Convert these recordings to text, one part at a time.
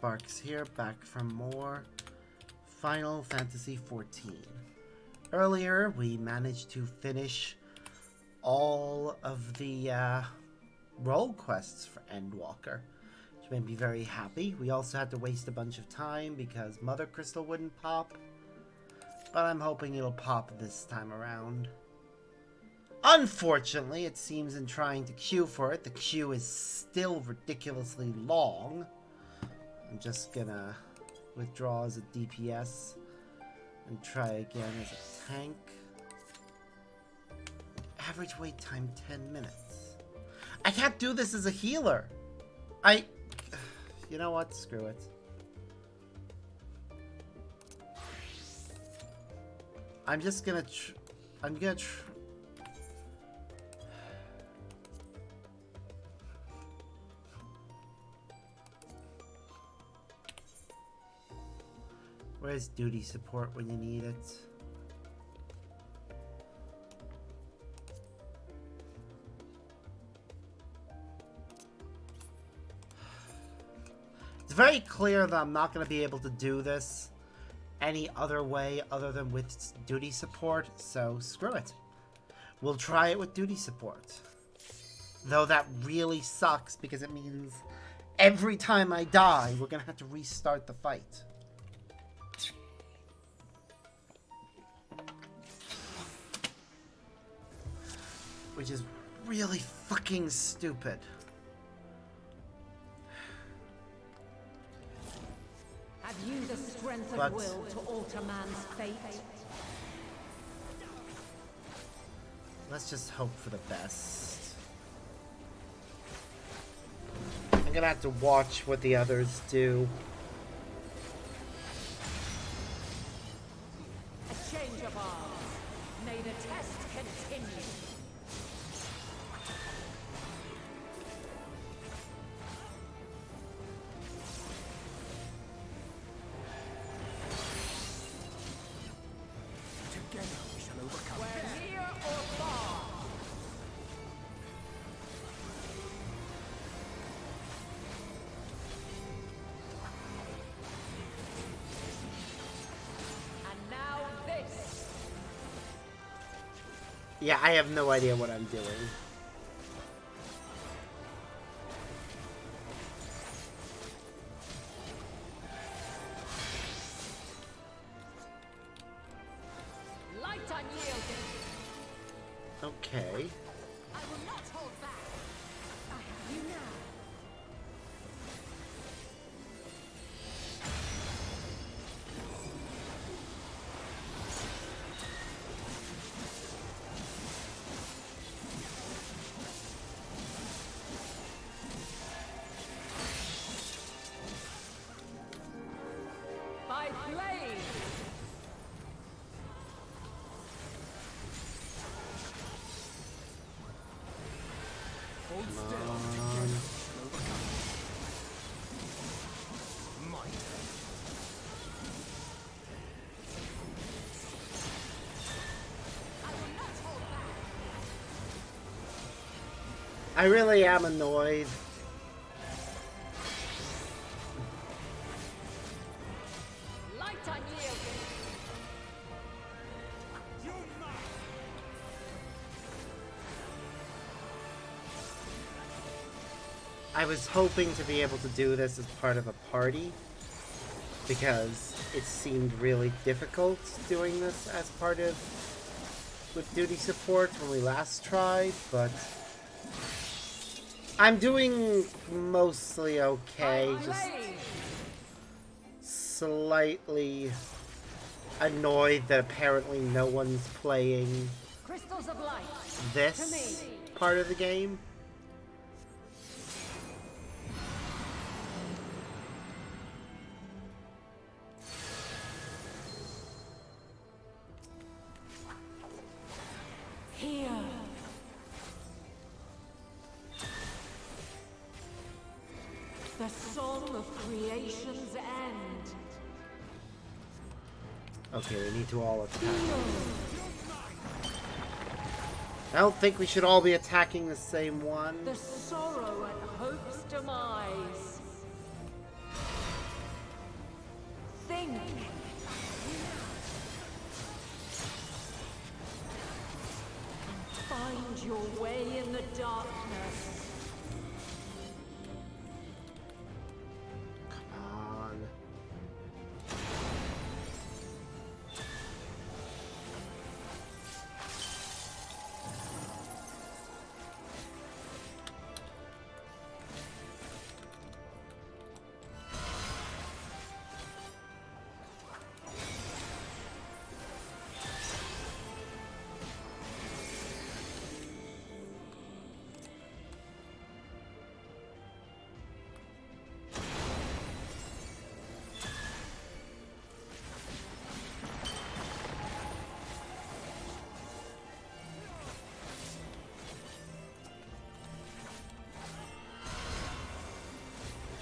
Sparks here, back from more Final Fantasy XIV. Earlier, we managed to finish all of the role quests for Endwalker, which made me very happy. We also had to waste a bunch of time because Mother Crystal wouldn't pop, but I'm hoping it'll pop this time around. Unfortunately, it seems in trying to queue for it, the queue is still ridiculously long. I'm just gonna withdraw as a DPS and try again as a tank. Average wait time 10 minutes. I can't do this as a healer. You know what? Screw it. I'm just gonna Where's duty support when you need it? It's very clear that I'm not going to be able to do this any other way other than with duty support, so screw it. We'll try it with duty support. Though that really sucks because it means every time I die, we're going to have to restart the fight. Which is really fucking stupid. Have you the strength of will to alter man's fate? Let's just hope for the best. I'm gonna have to watch what the others do. A change of arms. May the test continue. Yeah, I have no idea what I'm doing. Light unyielding. Okay. I will not hold back. I have you now. I really am annoyed. Light unyielding. I was hoping to be able to do this as part of a party because it seemed really difficult doing this as part of with duty support when we last tried, but I'm doing mostly okay, just slightly annoyed that apparently no one's playing Crystals of light. this part of the game. Here. The song of creation's end. Okay, we need to all attack. I don't think we should all be attacking the same one. The sorrow at hope's demise. Find your way in the darkness. Come on.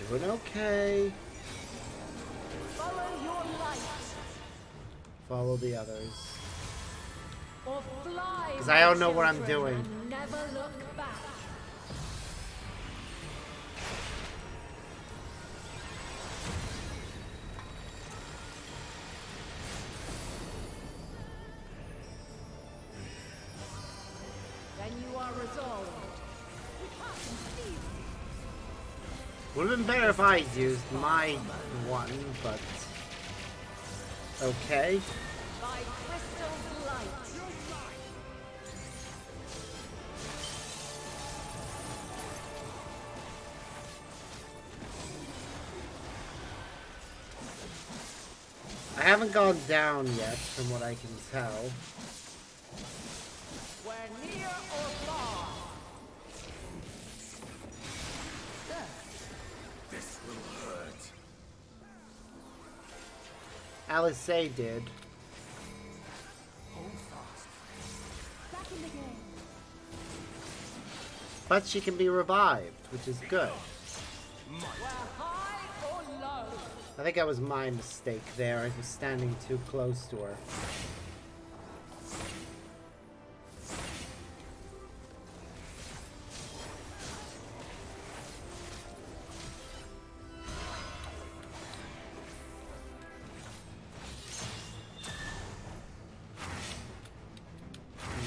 Doing okay. Follow your light. Follow the others. Or fly. Because I don't know what I'm children, doing. and never look back. Then you are resolved. Would have been better if I used my one, but okay. By crystal light. I haven't gone down yet, from what I can tell. Where near or far. This will hurt. Alice did. Hold fast. Back in the game. But she can be revived, which is good. Where high or low. I think that was my mistake there. I was standing too close to her.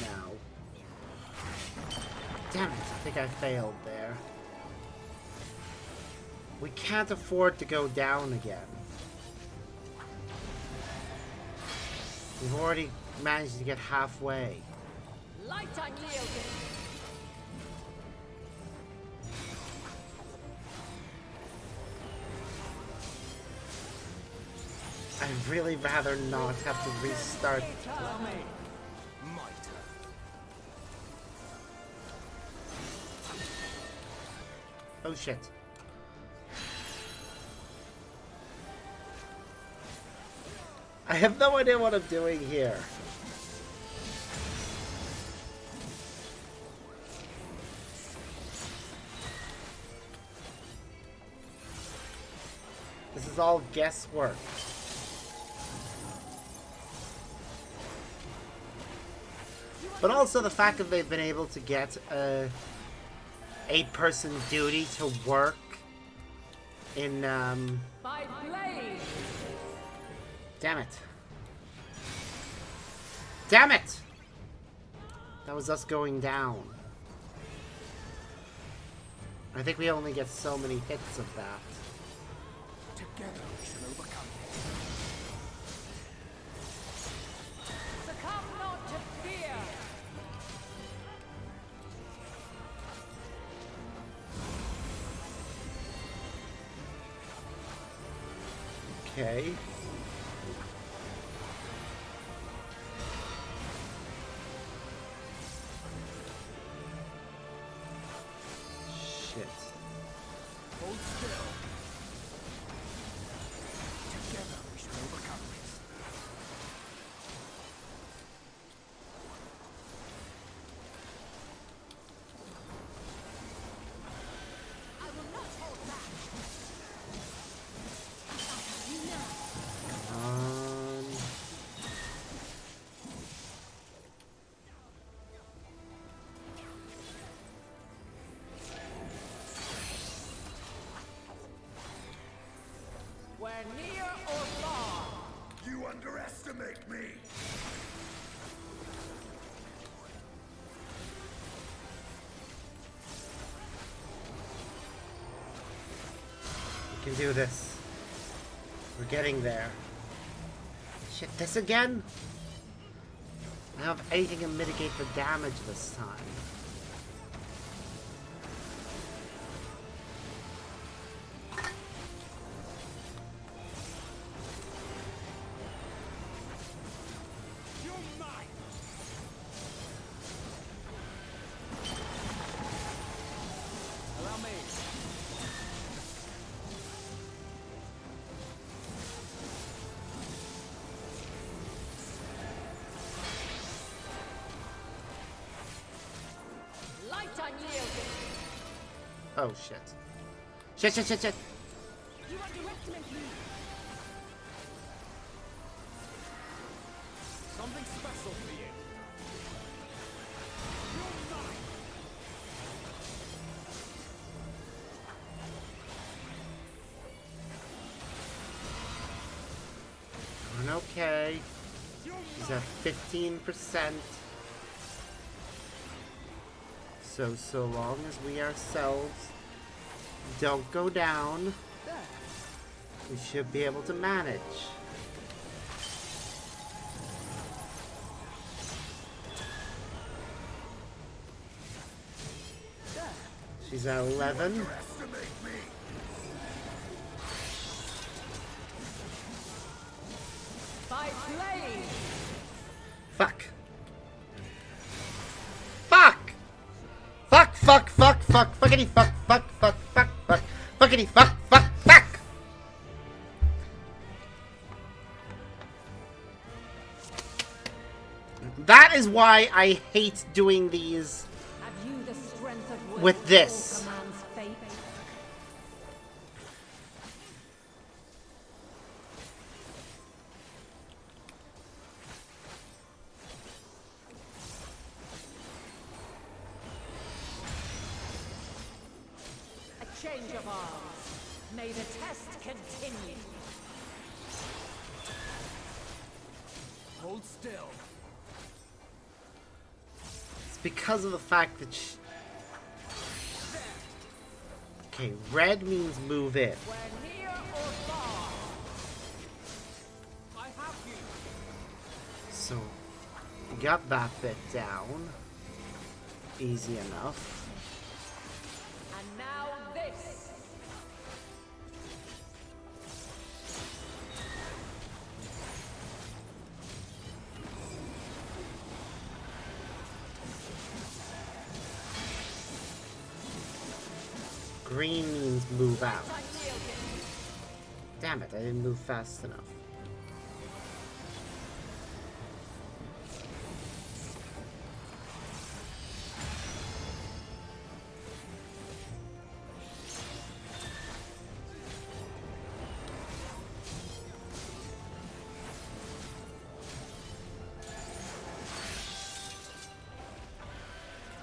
Now. Damn it, I think I failed there. We can't afford to go down again. We've already managed to get halfway. Light unyielding. I'd really rather not have to restart. My turn. Oh shit. I have no idea what I'm doing here. This is all guesswork. But also the fact that they've been able to get a 8-person duty to work in By blade. damn it. Damn it! That was us going down. I think we only get so many hits of that. Together we shall overcome Succumb not to fear. Okay. Shit. Hold still. Together we shall overcome this. I will not hold back. Where near or far. You underestimate me! We can do this. We're getting there. Shit, this again? I don't have anything to mitigate the damage this time. Oh shit. Shit, shit, shit, shit! You underestimate me. Something special for you. You're mine. Doing okay. She's at 15%. So long as we ourselves don't go down, we should be able to manage. She's at 11. By blade. Fuck. Fuck! Fuck, fuck, fuck, fuck, fuckity fuck, fuck, fuck, fuck, fuck, fuckity fuck, fuck, fuck! That is why I hate doing these Have you the strength of will with this. to alter man's fate? A change of arms. May the test continue. Hold still. It's because of the fact that she... Okay, red means move in. Where near or far. I have you. So, we got that bit down. Easy enough. And now this. Green means move out. Damn it, I didn't move fast enough.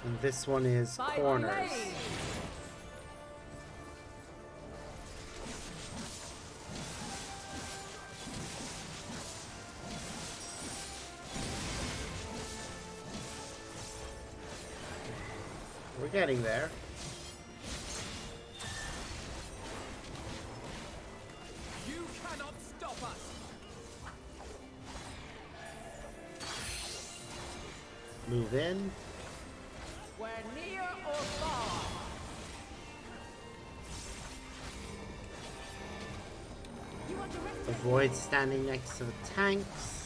And this one is By corners. blade. We're getting there. You cannot stop us. Move in. Where near or far. You underestimate. Avoid standing next to the tanks.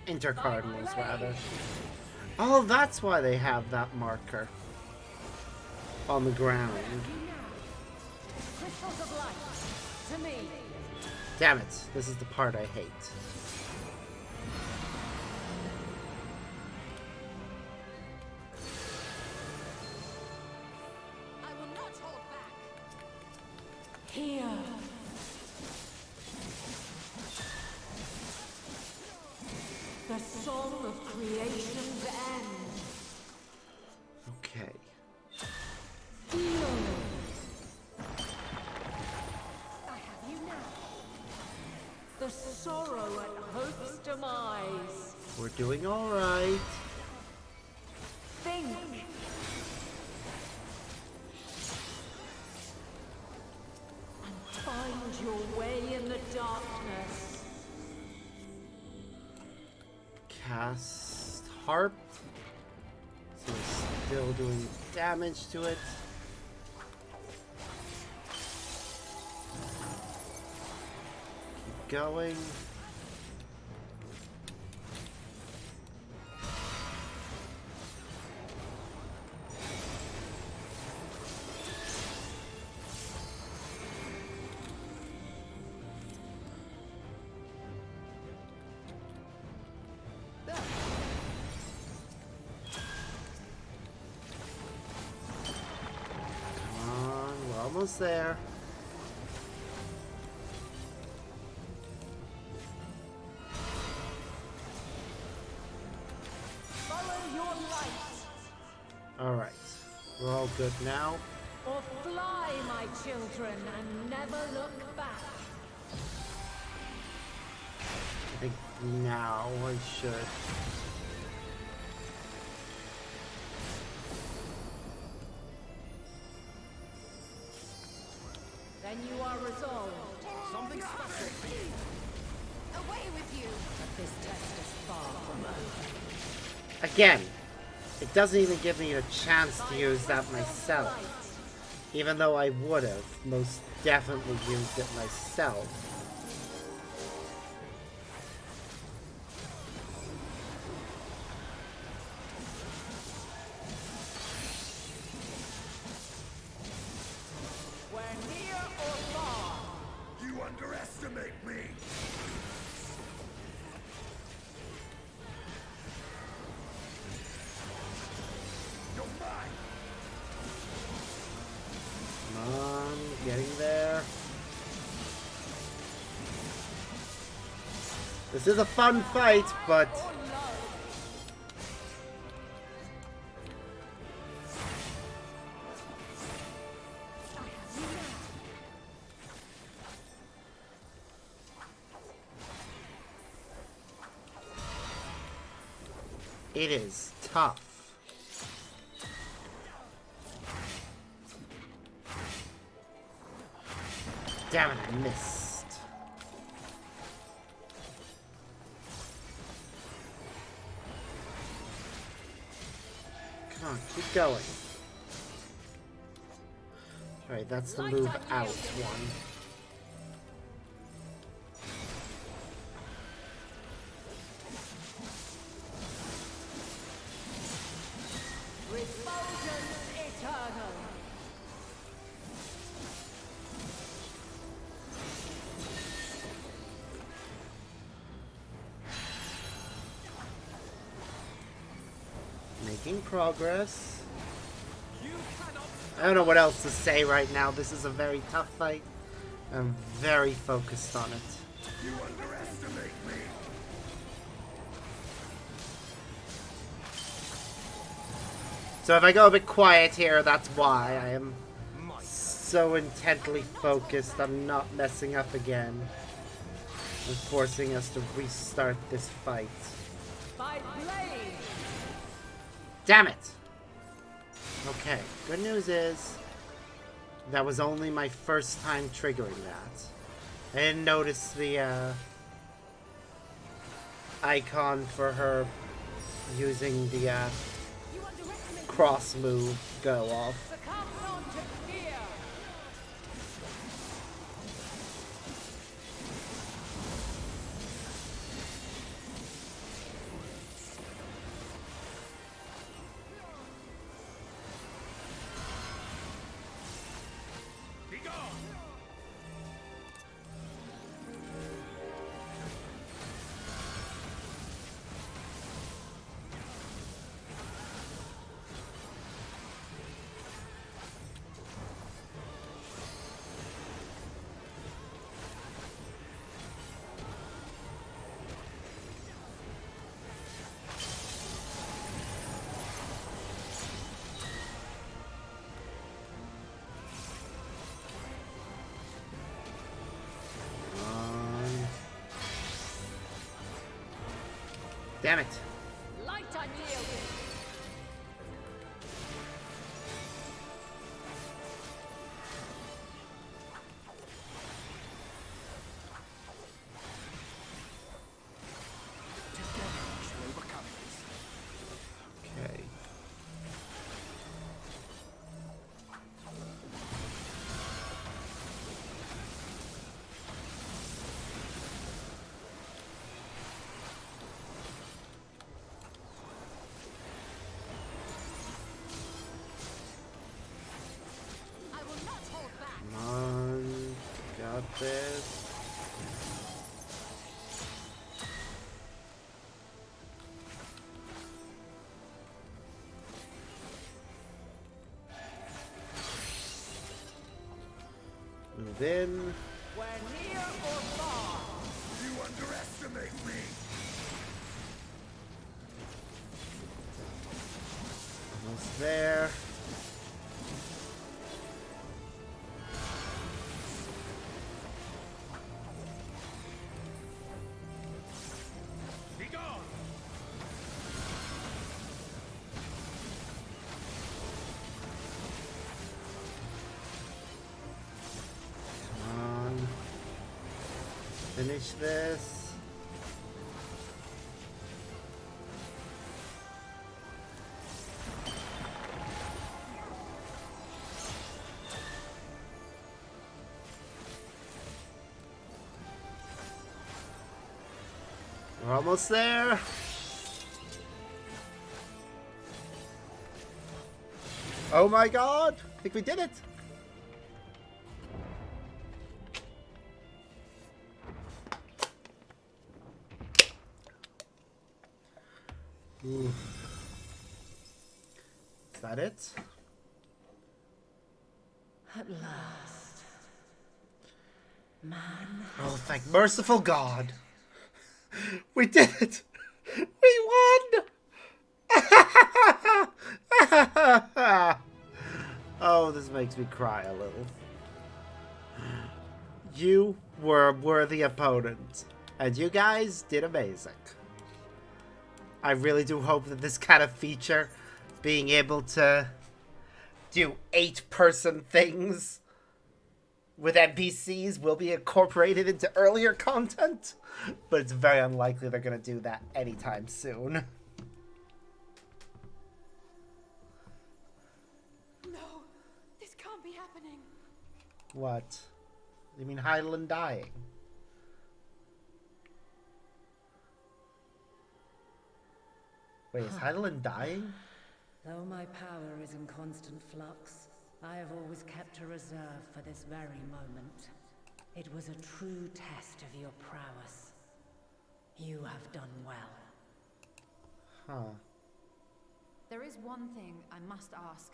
Intercardinals rather. Oh, that's why they have that marker on the ground. Crystals of light. To me. Damn it, this is the part I hate. I will not hold back. Here. song of creation's end. Okay. Feel. I have you now. The sorrow at hope's demise. We're doing alright. Think. And find your way in the darkness. Cast Harp. So it's still doing damage to it. Keep going. Almost there. Follow your light. Alright. We're all good now. Or fly, my children, and never look back. I think now I should. Then you are resolved. Something special for you. Away with you. But this test is far from over. Again, it doesn't even give me a chance to use that myself. Even though I would have most definitely used it myself. Underestimate me! You're mine! Come on, getting there. This is a fun fight, but... it is tough. Damn it, I missed. Come on, keep going. Alright, that's the move out one. Making progress. I don't know what else to say right now. This is a very tough fight. I'm very focused on it. You underestimate me! So if I go a bit quiet here, that's why. I am so intently focused on not messing up again. And forcing us to restart this fight. By blade. Damn it! Okay, good news is that was only my first time triggering that. I didn't notice the icon for her using the cross move go off. Succumb not to fear. Be gone! Damn it. Light unyielding. Together we shall overcome this. Okay. I will not hold back. Come on. Got this. Move in. Where near or far. You underestimate me. Almost there. Be gone. Come on. Finish this. We're almost there. Oh my god! I think we did it! Oof. Is that it? At last. Man. Oh, thank merciful God! We did it! We won! Oh, this makes me cry a little. You were a worthy opponent, and you guys did amazing. I really do hope that this kind of feature, being able to do 8-person things with NPCs, will be incorporated into earlier content, but it's very unlikely they're going to do that anytime soon. No, this can't be happening. What? You mean Heidelin dying? Wait, is Heidelin dying? Though my power is in constant flux, I have always kept a reserve for this very moment. It was a true test of your prowess. You have done well. Huh. There is one thing I must ask.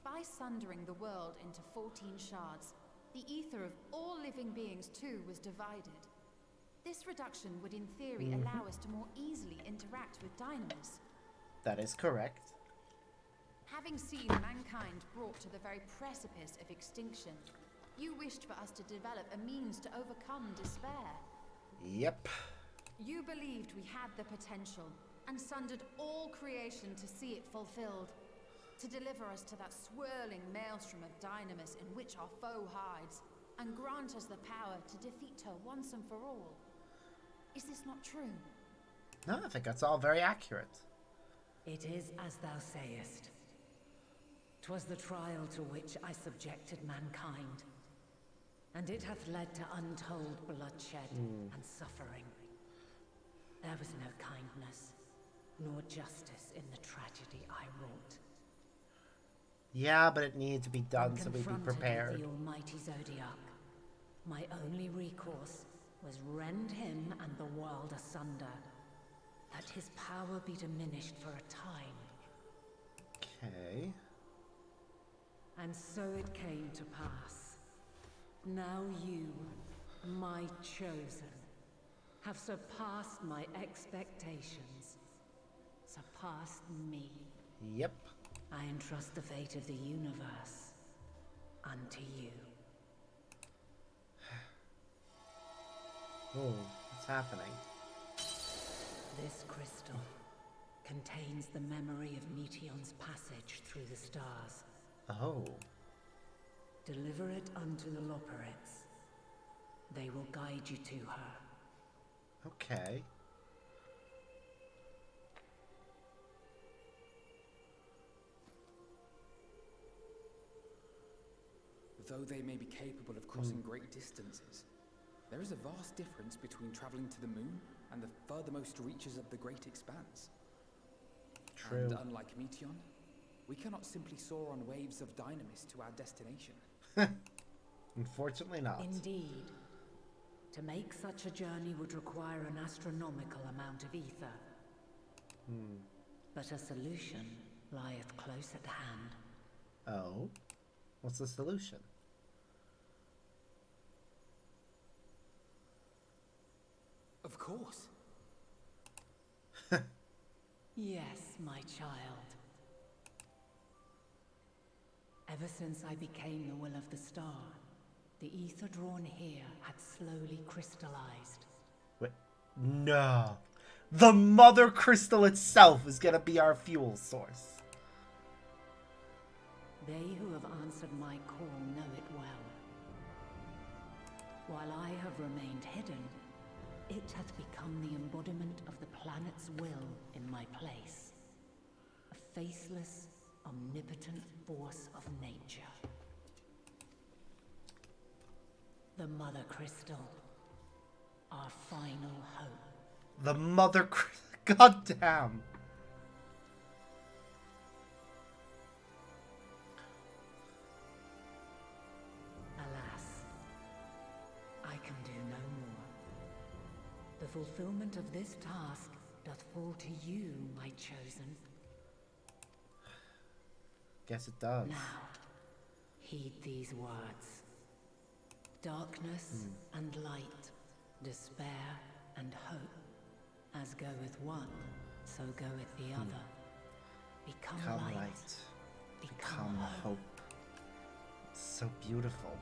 By sundering the world into 14 shards, the ether of all living beings too was divided. This reduction would in theory allow us to more easily interact with Dynamis. That is correct. Having seen mankind brought to the very precipice of extinction, you wished for us to develop a means to overcome despair. Yep. You believed we had the potential, and sundered all creation to see it fulfilled. To deliver us to that swirling maelstrom of Dynamis in which our foe hides, and grant us the power to defeat her once and for all. Is this not true? No, I think that's all very accurate. It is as thou sayest. 'Twas the trial to which I subjected mankind, and it hath led to untold bloodshed and suffering. There was no kindness, nor justice in the tragedy I wrought. Yeah, but it needed to be done When so we'd be confronted with prepared. the almighty Zodiac, my only recourse was rend him and the world asunder, that his power be diminished for a time. Okay. And so it came to pass. Now you, my chosen, have surpassed my expectations. Surpassed me. Yep. I entrust the fate of the universe unto you. Oh, what's happening? This crystal contains the memory of Meteion's passage through the stars. Oh. Deliver it unto the Loporrits. They will guide you to her. Okay. Though they may be capable of crossing great distances, there is a vast difference between traveling to the moon and the furthermost reaches of the great expanse. True. And unlike Meteion, we cannot simply soar on waves of dynamis to our destination. Unfortunately not. Indeed. To make such a journey would require an astronomical amount of ether. But a solution lieth close at hand. Oh? What's the solution? Of course. Yes, my child. Ever since I became the will of the star, the ether drawn here had slowly crystallized. Wait. No. The mother crystal itself is gonna be our fuel source. They who have answered my call know it well. While I have remained hidden, it hath become the embodiment of the planet's will in my place. A faceless, omnipotent force of nature. The Mother Crystal. Our final hope. The mother God damn. Alas, I can do no more. The fulfillment of this task doth fall to you, my chosen. Guess it does. Now, heed these words. Darkness and light, despair and hope. As goeth one, so goeth the other. Become light. Become hope. It's so beautiful.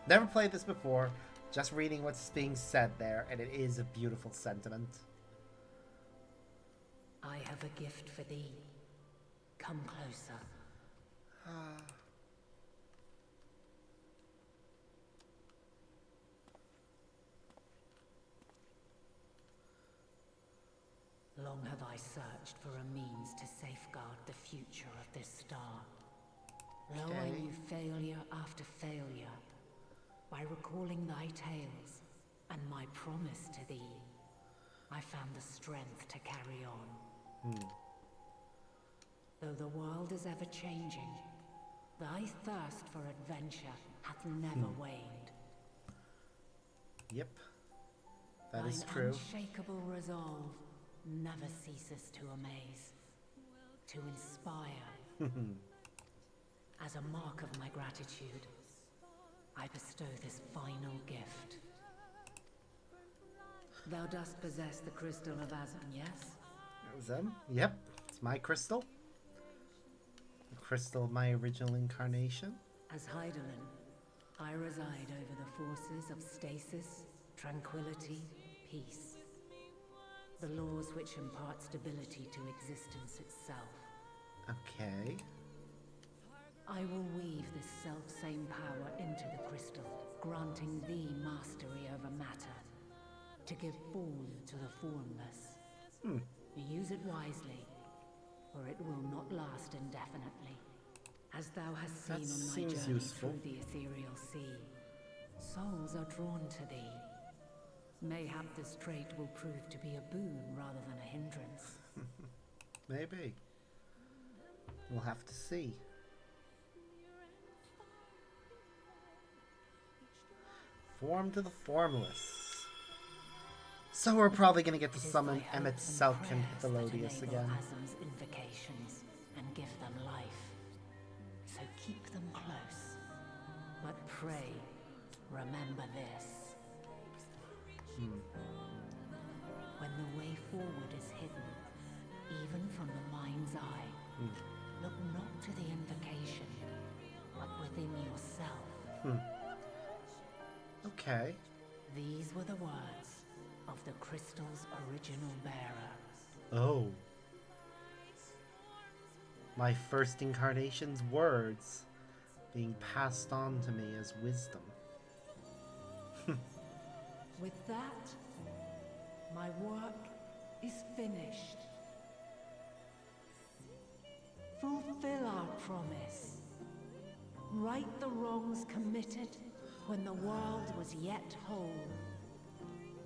Never played this before. Just reading what's being said there, and it is a beautiful sentiment. I have a gift for thee. Come closer. Long have I searched for a means to safeguard the future of this star. Lo, I knew failure after failure. By recalling thy tales and my promise to thee, I found the strength to carry on. Though the world is ever changing, thy thirst for adventure hath never waned. Yep. That is Thine true. unshakable resolve never ceases to amaze, to inspire. As a mark of my gratitude, I bestow this final gift. Thou dost possess the crystal of Azam, yes? Them? Yep. It's my crystal. The crystal of my original incarnation. As Heidelin, I reside over the forces of stasis, tranquility, peace. The laws which impart stability to existence itself. Okay. I will weave this self-same power into the crystal, granting thee mastery over matter, to give form to the formless. Use it wisely, or it will not last indefinitely. As thou hast seen That on thy seems journey useful. through the ethereal sea, souls are drawn to thee. Mayhap this trait will prove to be a boon rather than a hindrance. Maybe. We'll have to see. Form to the formless. So we're probably gonna get to It is summon thy Emmett hopes and Selkin prayers that Hippolydius enable again. Azam's invocations and give them life. So keep them close. But pray, remember this. When the way forward is hidden, even from the mind's eye, look not to the invocation, but within yourself. Okay. These were the words of the crystal's original bearer. Oh. My first incarnation's words being passed on to me as wisdom. With that, my work is finished. Fulfill our promise. Right the wrongs committed when the world was yet whole.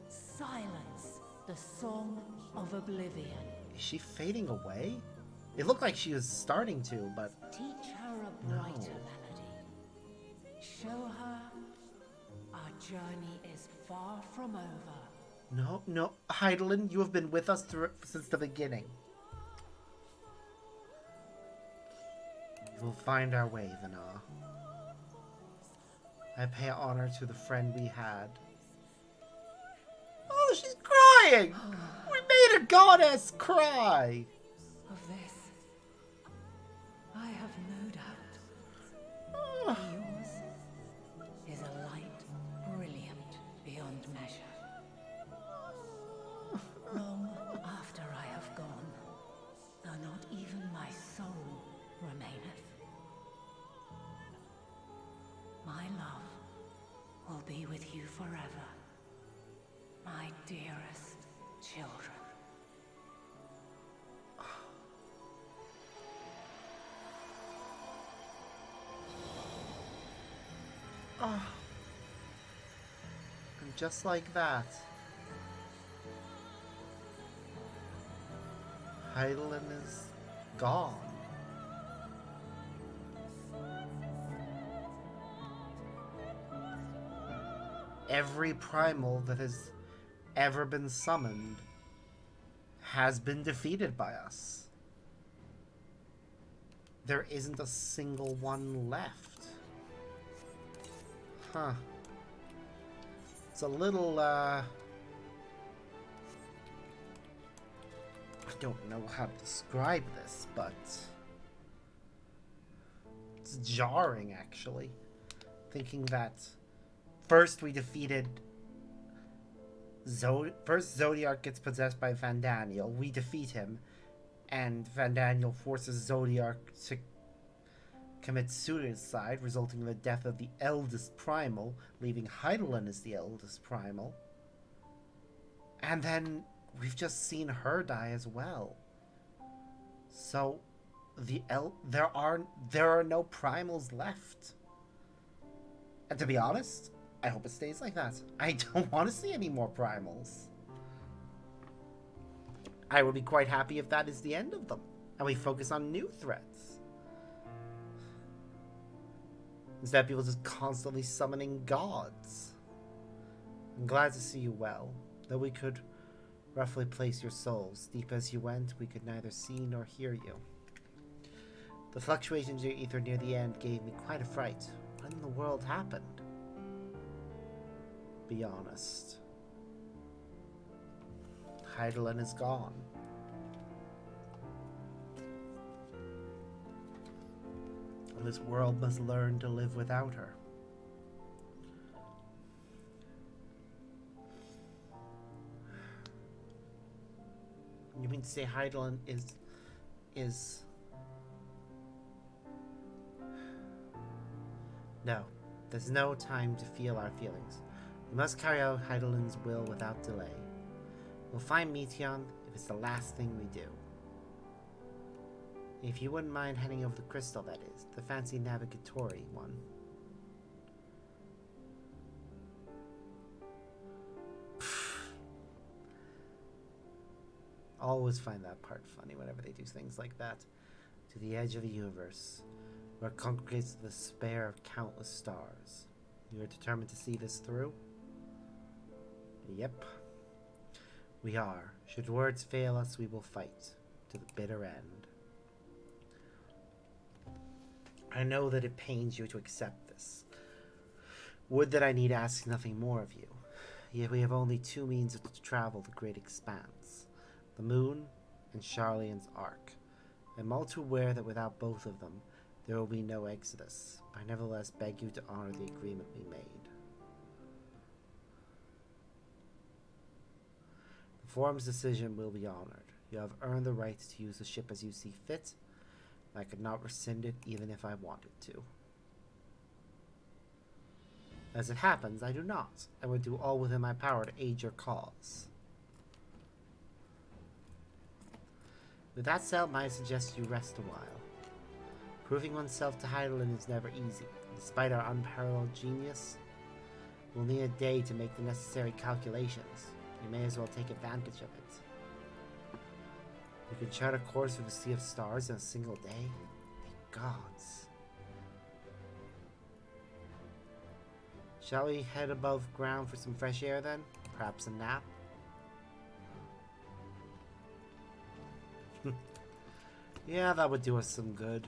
Silence the song of oblivion. Is she fading away? It looked like she was starting to, but... Teach her a brighter melody. Show her our journey is far from over. No, Heidelin, you have been with us since the beginning. We will find our way, Vana. I pay honor to the friend we had. Oh, she's crying! We made a goddess cry! Of this, I have no doubt. Oh. Yours is a light brilliant beyond measure. Long after I have gone, though not even my soul remaineth, my love will be with you forever, my dearest children. Oh. And just like that, Heidelin is gone. Every primal that has ever been summoned has been defeated by us. There isn't a single one left. Huh. It's a little, I don't know how to describe this, but it's jarring, actually. Thinking that first we defeated first Zodiark gets possessed by Vandaniel. We defeat him, and Vandaniel forces Zodiark to commit suicide, resulting in the death of the eldest primal, leaving Heidelin as the eldest primal. And then we've just seen her die as well. So there are no primals left. And to be honest, I hope it stays like that. I don't want to see any more primals. I would be quite happy if that is the end of them, and we focus on new threats. Instead of people just constantly summoning gods. I'm glad to see you well, though we could roughly place your souls. Deep as you went, we could neither see nor hear you. The fluctuations in your ether near the end gave me quite a fright. What in the world happened? Be honest. Heidelin is gone. And this world must learn to live without her. You mean to say Heidelin is... No, there's no time to feel our feelings. We must carry out Heidelin's will without delay. We'll find Meteon if it's the last thing we do. If you wouldn't mind handing over the crystal, that is. The fancy navigatory one. Always find that part funny whenever they do things like that. To the edge of the universe, where congregates the despair of countless stars. You are determined to see this through? Yep. We are. Should words fail us, we will fight to the bitter end. I know that it pains you to accept this. Would that I need ask nothing more of you. Yet we have only two means to travel the great expanse. The moon and Charlian's arc. I'm all too aware that without both of them, there will be no exodus. I nevertheless beg you to honor the agreement we made. Reform's decision will be honored. You have earned the right to use the ship as you see fit. I could not rescind it even if I wanted to. As it happens, I do not. I would do all within my power to aid your cause. With that said, I suggest you rest a while. Proving oneself to Heidelin is never easy. Despite our unparalleled genius, we'll need a day to make the necessary calculations. You may as well take advantage of it. You can chart a course through the Sea of Stars in a single day? Thank gods. Shall we head above ground for some fresh air then? Perhaps a nap? Yeah, that would do us some good.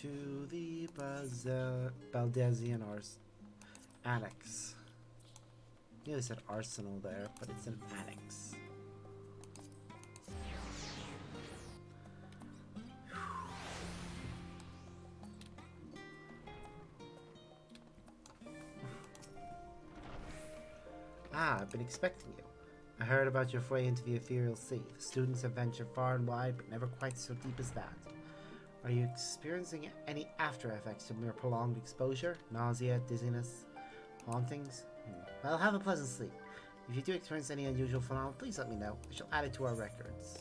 To the Baldezian Annex. I nearly said arsenal there, but it's an annex. Ah, I've been expecting you. I heard about your foray into the ethereal sea. The students have ventured far and wide, but never quite so deep as that. Are you experiencing any after effects from your prolonged exposure? Nausea, dizziness, hauntings? Well, have a pleasant sleep. If you do experience any unusual phenomena, please let me know. I shall add it to our records.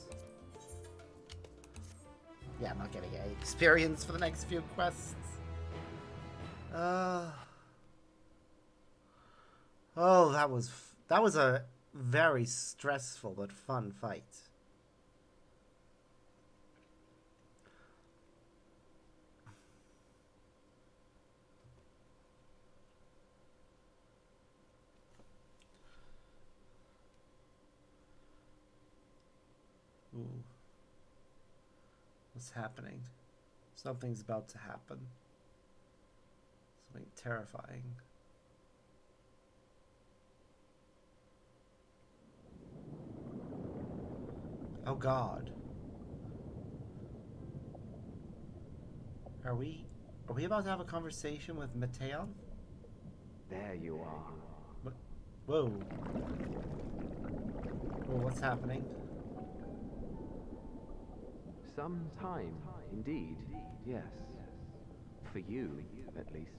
Yeah, I'm not getting any experience for the next few quests. Oh, that was a very stressful but fun fight. Ooh. What's happening? Something's about to happen. Something terrifying. Oh God. Are we about to have a conversation with Mateon? There you are. What? Whoa. Whoa, what's happening? Some time, indeed, yes. For you, at least.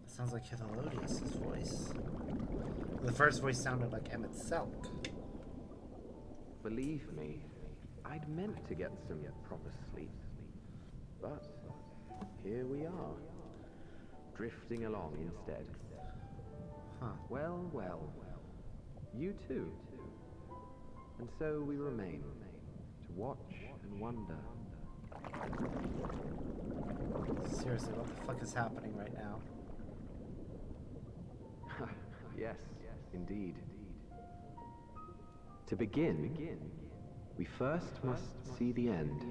It sounds like Hithelodius' voice. The first voice sounded like Emmett Selk. Believe me, I'd meant to get some proper sleep. But here we are, drifting along instead. Huh. Well, well, you too. And so we remain, to watch and wonder. Seriously, what the fuck is happening right now? Yes, indeed. To begin, we first must see the end.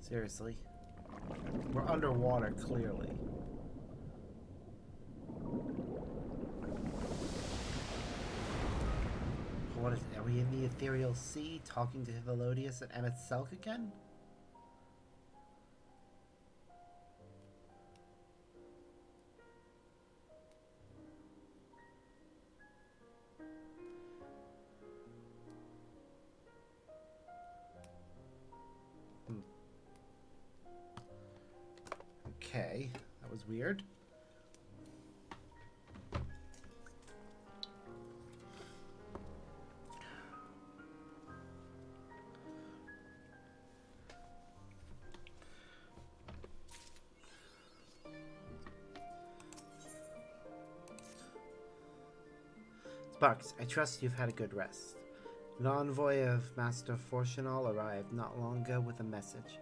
Seriously? We're underwater, clearly. What is it? Are we in the ethereal sea talking to Hithelodius and Emmett Selk again? Okay, that was weird. Sparks, I trust you've had a good rest. An envoy of Master Fortunal arrived not long ago with a message.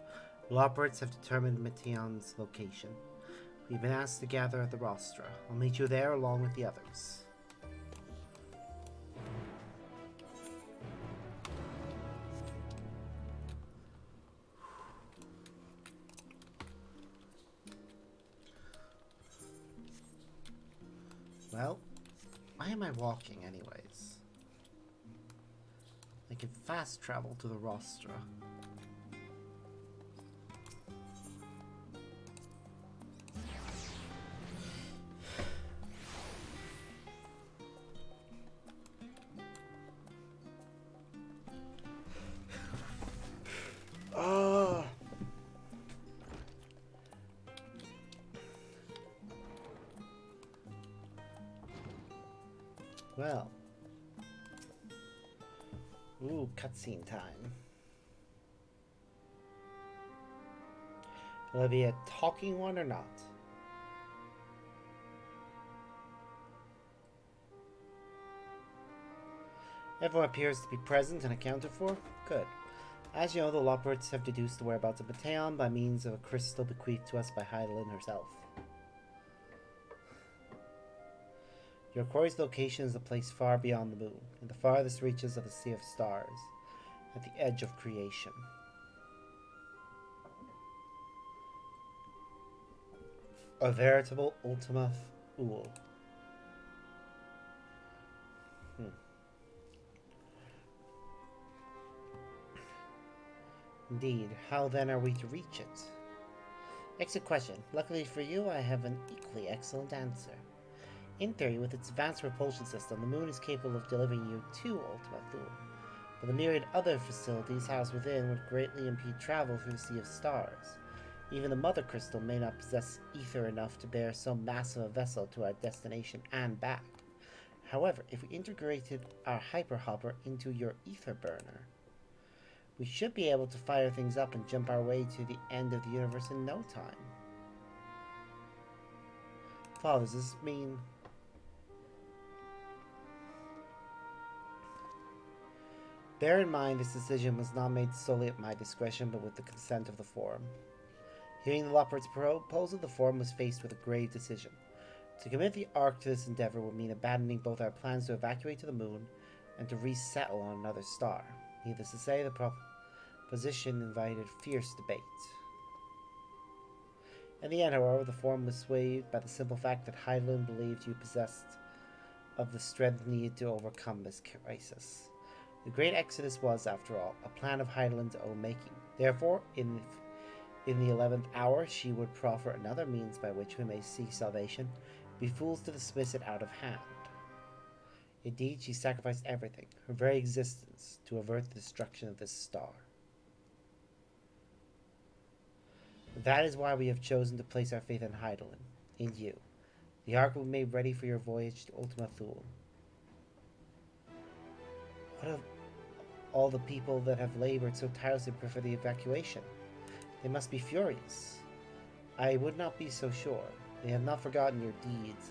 Loppers have determined Mateon's location. We've been asked to gather at the rostra. I'll meet you there along with the others. Well, why am I walking anyways? I can fast travel to the Rostra. Oh. Well. Ooh, cutscene time. Will it be a talking one or not? Everyone appears to be present and accounted for? Good. As you know, the Loports have deduced the whereabouts of Patron by means of a crystal bequeathed to us by Hydaelyn herself. Your quarry's location is a place far beyond the moon, in the farthest reaches of the Sea of Stars, at the edge of creation. A veritable Ultima Thule. Indeed. How then are we to reach it? Excellent question. Luckily for you, I have an equally excellent answer. In theory, with its advanced propulsion system, the moon is capable of delivering you to Ultima Thule, but the myriad other facilities housed within would greatly impede travel through the Sea of Stars. Even the Mother Crystal may not possess ether enough to bear so massive a vessel to our destination and back. However, if we integrated our Hyper Hopper into your ether burner, we should be able to fire things up and jump our way to the end of the universe in no time. Father, does this mean... Bear in mind, this decision was not made solely at my discretion, but with the consent of the Forum. Hearing the Loport's proposal, the Forum was faced with a grave decision. To commit the Ark to this endeavor would mean abandoning both our plans to evacuate to the moon and to resettle on another star. Needless to say, the proposition invited fierce debate. In the end, however, the Forum was swayed by the simple fact that Hydaelyn believed you possessed of the strength needed to overcome this crisis. The Great Exodus was, after all, a plan of Hydaelyn's own making. Therefore, in the 11th hour, she would proffer another means by which we may seek salvation, be fools to dismiss it out of hand. Indeed, she sacrificed everything, her very existence, to avert the destruction of this star. That is why we have chosen to place our faith in Hydaelyn, in you. The Ark will be made ready for your voyage to Ultima Thule. What of all the people that have labored so tirelessly for the evacuation? They must be furious. I would not be so sure. They have not forgotten your deeds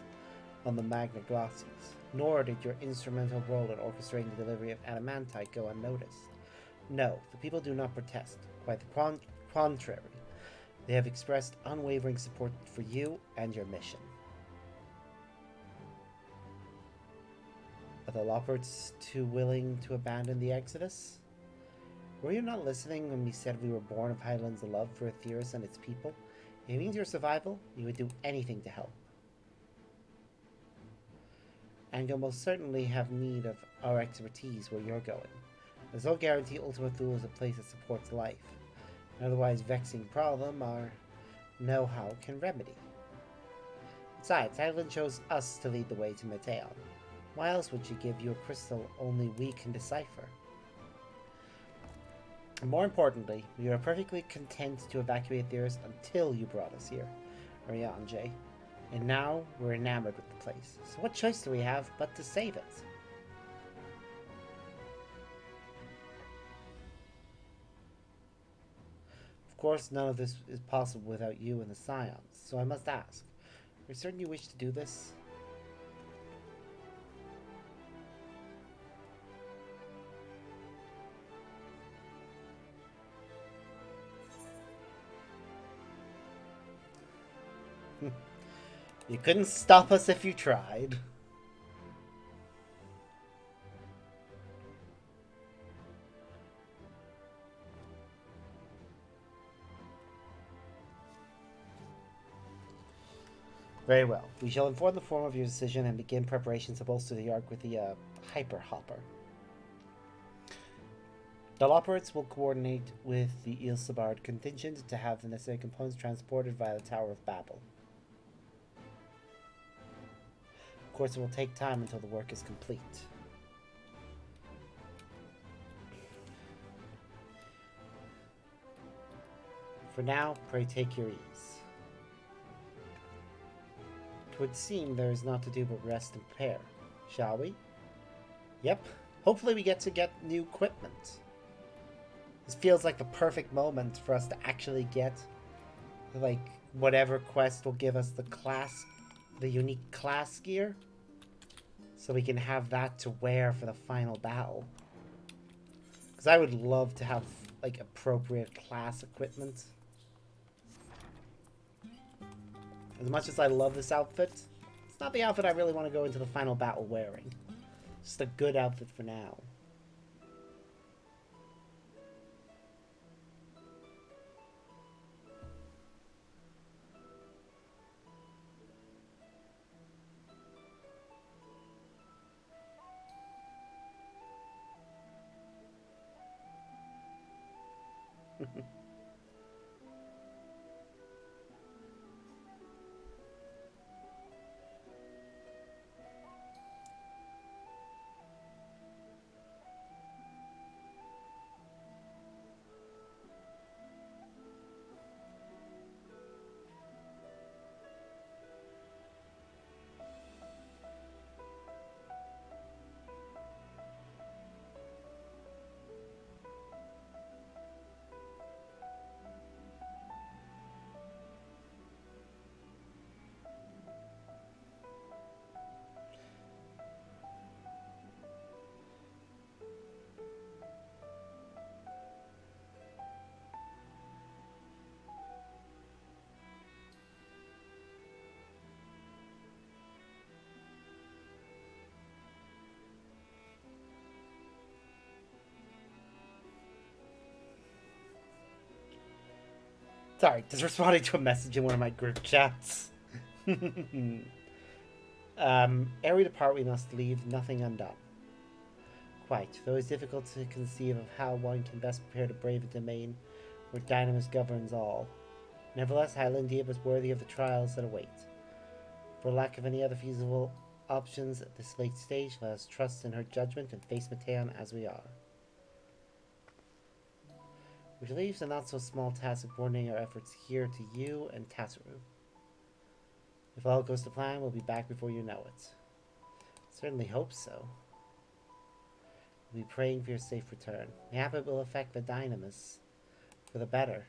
on the Magna Glacies, nor did your instrumental role in orchestrating the delivery of adamantite go unnoticed. No, the people do not protest. Quite the contrary. They have expressed unwavering support for you and your mission. Are the Loports too willing to abandon the Exodus? Were you not listening when we said we were born of Hydaelyn's love for Aetheris and its people? If it means your survival, you would do anything to help. And you'll most certainly have need of our expertise where you're going. There's no guarantee Ultima Thule is a place that supports life. An otherwise vexing problem our know-how can remedy. Besides, Hydaelyn chose us to lead the way to Meteion. Why else would she give you a crystal only we can decipher? And more importantly, we are perfectly content to evacuate Aetheris until you brought us here, Ariane. And now we're enamored with the place. So what choice do we have but to save it? Of course, none of this is possible without you and the Scions, so I must ask, are you certain you wish to do this? You couldn't stop us if you tried. Very well. We shall inform the Forum of your decision and begin preparations to bolster the Ark with the Hyper Hopper. The Loporits will coordinate with the Ilsabard contingent to have the necessary components transported via the Tower of Babel. Of course, it will take time until the work is complete. For now, pray take your ease. It would seem there is naught to do but rest and prepare. Shall we? Yep. Hopefully we get new equipment. This feels like the perfect moment for us to actually get, like, whatever quest will give us the unique class gear. So we can have that to wear for the final battle. Because I would love to have, like, appropriate class equipment. As much as I love this outfit, it's not the outfit I really want to go into the final battle wearing. Just a good outfit for now. Sorry, just responding to a message in one of my group chats. Ere we depart, we must leave nothing undone. Quite, though it's difficult to conceive of how one can best prepare to brave a domain where Dynamis governs all. Nevertheless, Hylandia was worthy of the trials that await. For lack of any other feasible options at this late stage, let us trust in her judgment and face Matean as we are. Which leaves a not-so-small task of coordinating our efforts here to you and Tataru. If all goes to plan, we'll be back before you know it. Certainly hope so. We'll be praying for your safe return. Mayhap it will affect the Dynamis for the better.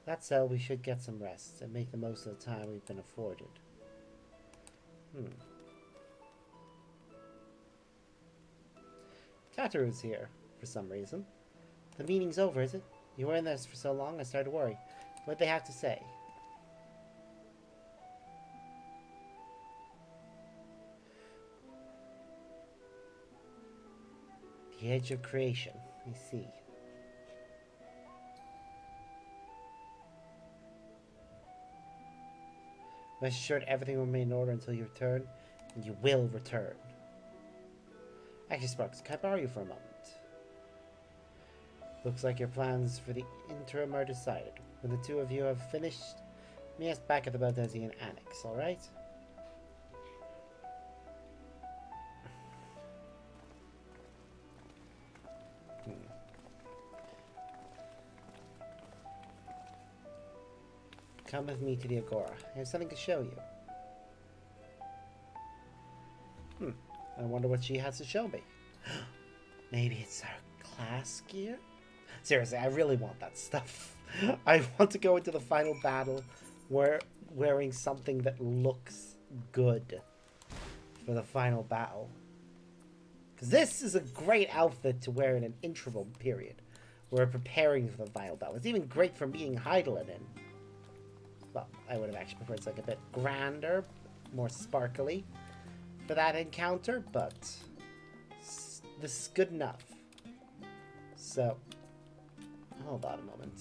That said, we should get some rest and make the most of the time we've been afforded. Tataru's here, for some reason. The meeting's over, is it? You were in this for so long, I started to worry. What'd they have to say? The edge of creation. I see. Rest assured everything will remain in order until you return, and you will return. Actually, Sparks, can I borrow you for a moment? Looks like your plans for the interim are decided. When the two of you have finished, meet us back at the Baldesian Annex, alright? Come with me to the Agora. I have something to show you. I wonder what she has to show me. Maybe it's our class gear? Seriously, I really want that stuff. I want to go into the final battle wearing something that looks good for the final battle. Because this is a great outfit to wear in an interim period. We're preparing for the final battle. It's even great for meeting Heidelin in. Well, I would have actually preferred something a bit grander, more sparkly for that encounter, but this is good enough. So, hold on a moment.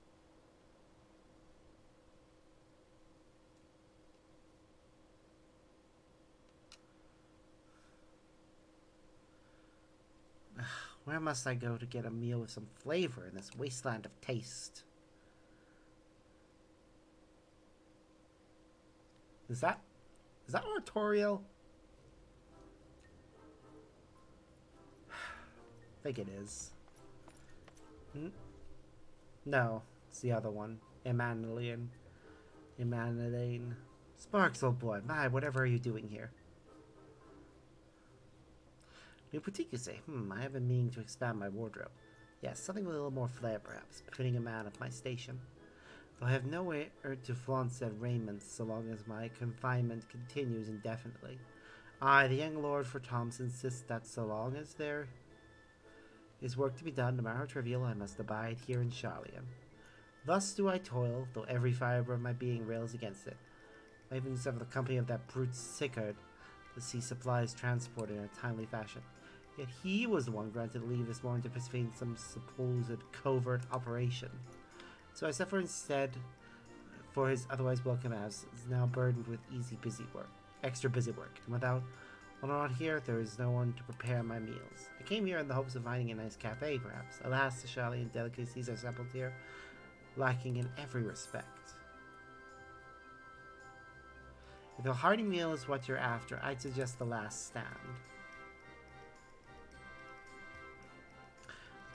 Where must I go to get a meal with some flavor in this wasteland of taste? Is that Artorial? I think it is. No, it's the other one. Emmanuelian. Sparks, old boy. My, whatever are you doing here? New boutique, you say? I have been meaning to expand my wardrobe. Yes, something with a little more flair, perhaps, befitting a man of my station. Though I have nowhere to flaunt said raiment so long as my confinement continues indefinitely. I, the young Lord for Thompson, insists that so long as there is work to be done, no matter how trivial, I must abide here in Charlian. Thus do I toil, though every fibre of my being rails against it. I even suffer the company of that brute Sickard to see supplies transported in a timely fashion. Yet he was the one granted leave this morning to participate in some supposed covert operation. So I suffer instead, for his otherwise welcome ass is now burdened with extra busy work, and when I'm not here, there is no one to prepare my meals. I came here in the hopes of finding a nice cafe, perhaps. Alas, the Charlian delicacies are assembled here, lacking in every respect. If a hearty meal is what you're after, I'd suggest the Last Stand.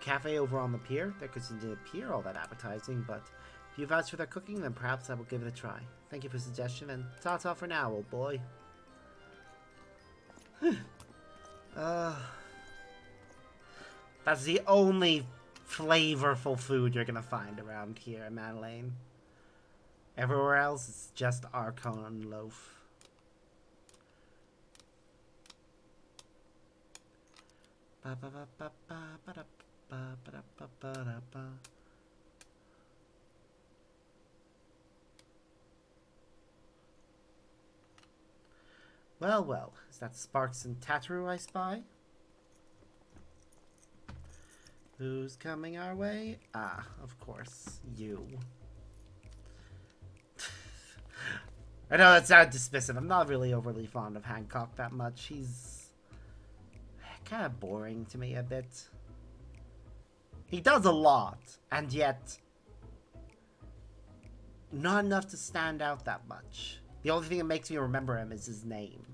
Cafe over on the pier. That doesn't appear all that appetizing, but if you vouch for their cooking, then perhaps I will give it a try. Thank you for the suggestion, and ta-ta for now, old boy. That's the only flavorful food you're gonna find around here in Madeleine. Everywhere else, it's just Archon loaf. Well, well, is that Sparks and Tatru I spy? Who's coming our way? Ah, of course, you. I know that sounds dismissive. I'm not really overly fond of Hancock that much. He's kind of boring to me a bit. He does a lot, and yet not enough to stand out that much. The only thing that makes me remember him is his name.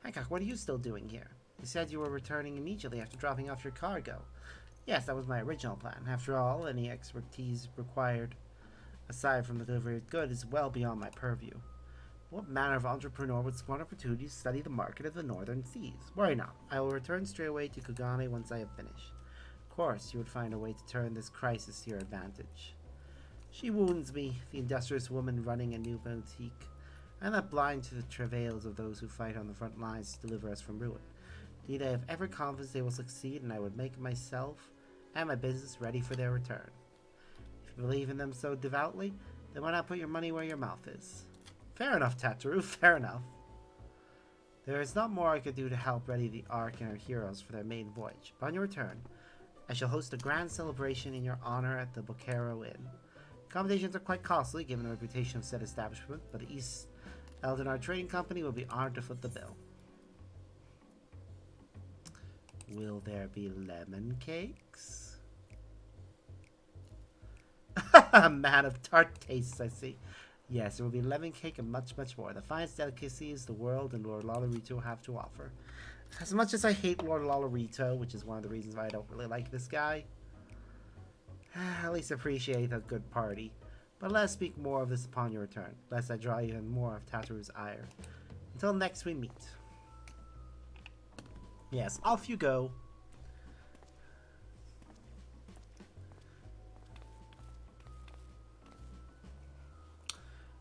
Hancock, what are you still doing here? You said you were returning immediately after dropping off your cargo. Yes, that was my original plan. After all, any expertise required, aside from the delivery of goods, is well beyond my purview. What manner of entrepreneur would scorn opportunities to study the market of the northern seas? Worry not. I will return straight away to Kugane once I have finished. Of course, you would find a way to turn this crisis to your advantage. She wounds me, the industrious woman running a new boutique. I am not blind to the travails of those who fight on the front lines to deliver us from ruin. Indeed, I have every confidence they will succeed, and I would make myself and my business ready for their return. If you believe in them so devoutly, then why not put your money where your mouth is? Fair enough, Tataru, fair enough. There is not more I could do to help ready the Ark and our heroes for their maiden voyage. Upon your return, I shall host a grand celebration in your honor at the Bocaro Inn. Accommodations are quite costly, given the reputation of said establishment, but the East Eldenar Trading Company will be honored to foot the bill. Will there be lemon cakes? A man of tart tastes, I see. Yes, there will be lemon cake and much, much more. The finest delicacies the world and Lord Lolarito have to offer. As much as I hate Lord Lolarito, which is one of the reasons why I don't really like this guy, I at least appreciate a good party. But let us speak more of this upon your return, lest I draw even more of Tataru's ire. Until next we meet. Yes, off you go.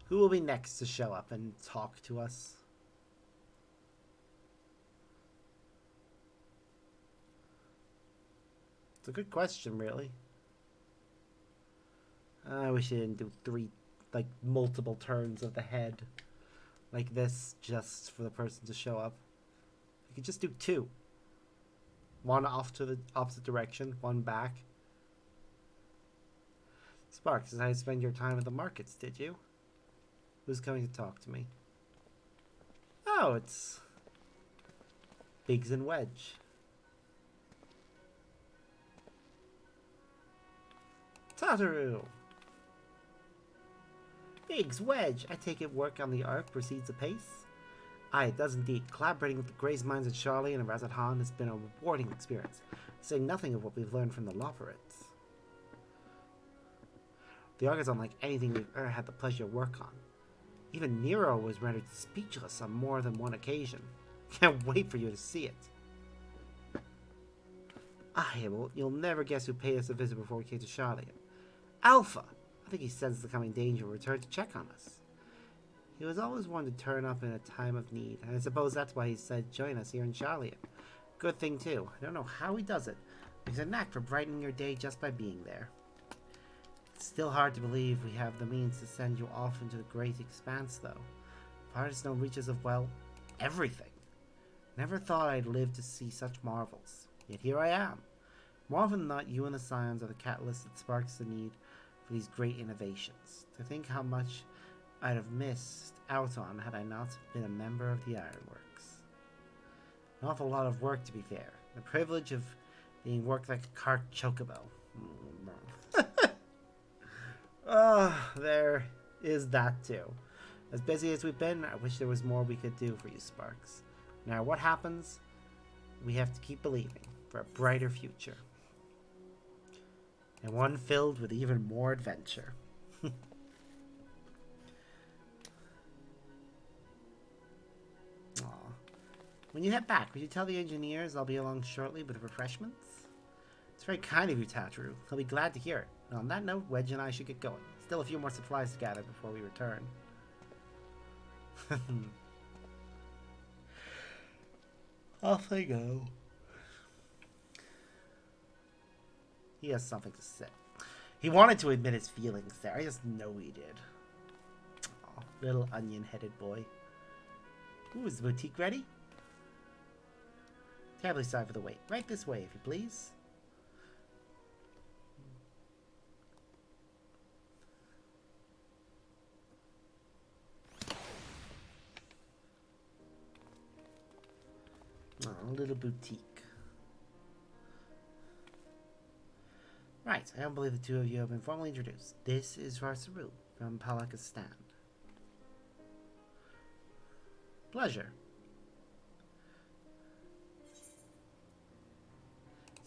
Who will be next to show up and talk to us? It's a good question, really. I wish I didn't do multiple turns of the head like this just for the person to show up. You could just do two. One off to the opposite direction, one back. Sparks, is how you spend your time at the markets, did you? Who's coming to talk to me? Oh, it's Biggs and Wedge. Tataru! Biggs, Wedge, I take it work on the Ark proceeds apace? Aye, it does indeed. Collaborating with the Grey's Minds at Charlie and Razat Han has been a rewarding experience, saying nothing of what we've learned from the Loperids. The Ark is unlike anything we've ever had the pleasure to work on. Even Nero was rendered speechless on more than one occasion. Can't wait for you to see it. Aye, well, you'll never guess who paid us a visit before we came to Charlie. Alpha! I think he sensed the coming danger and returned to check on us. He was always one to turn up in a time of need, and I suppose that's why he said join us here in Charlie. Good thing, too. I don't know how he does it, but he's a knack for brightening your day just by being there. It's still hard to believe we have the means to send you off into the great expanse, though. Farthest known reaches of, well, everything. Never thought I'd live to see such marvels. Yet here I am. More often than not, you and the Scions are the catalyst that sparks the need for these great innovations. To think how much I'd have missed out on had I not been a member of the Ironworks. An awful lot of work, to be fair. The privilege of being worked like a cart chocobo. There is that too. As busy as we've been, I wish there was more we could do for you, Sparks. No matter what happens, we have to keep believing for a brighter future. And one filled with even more adventure. Aw. When you head back, would you tell the engineers I'll be along shortly with refreshments? It's very kind of you, Tataru. He'll be glad to hear it. And on that note, Wedge and I should get going. Still a few more supplies to gather before we return. Off they go. He has something to say. He wanted to admit his feelings there. I just know he did. Aw, little onion-headed boy. Ooh, is the boutique ready? Terribly sorry for the wait. Right this way, if you please. Oh, a little boutique. Right, I don't believe the two of you have been formally introduced. This is Varsaru from Palakistan. Pleasure.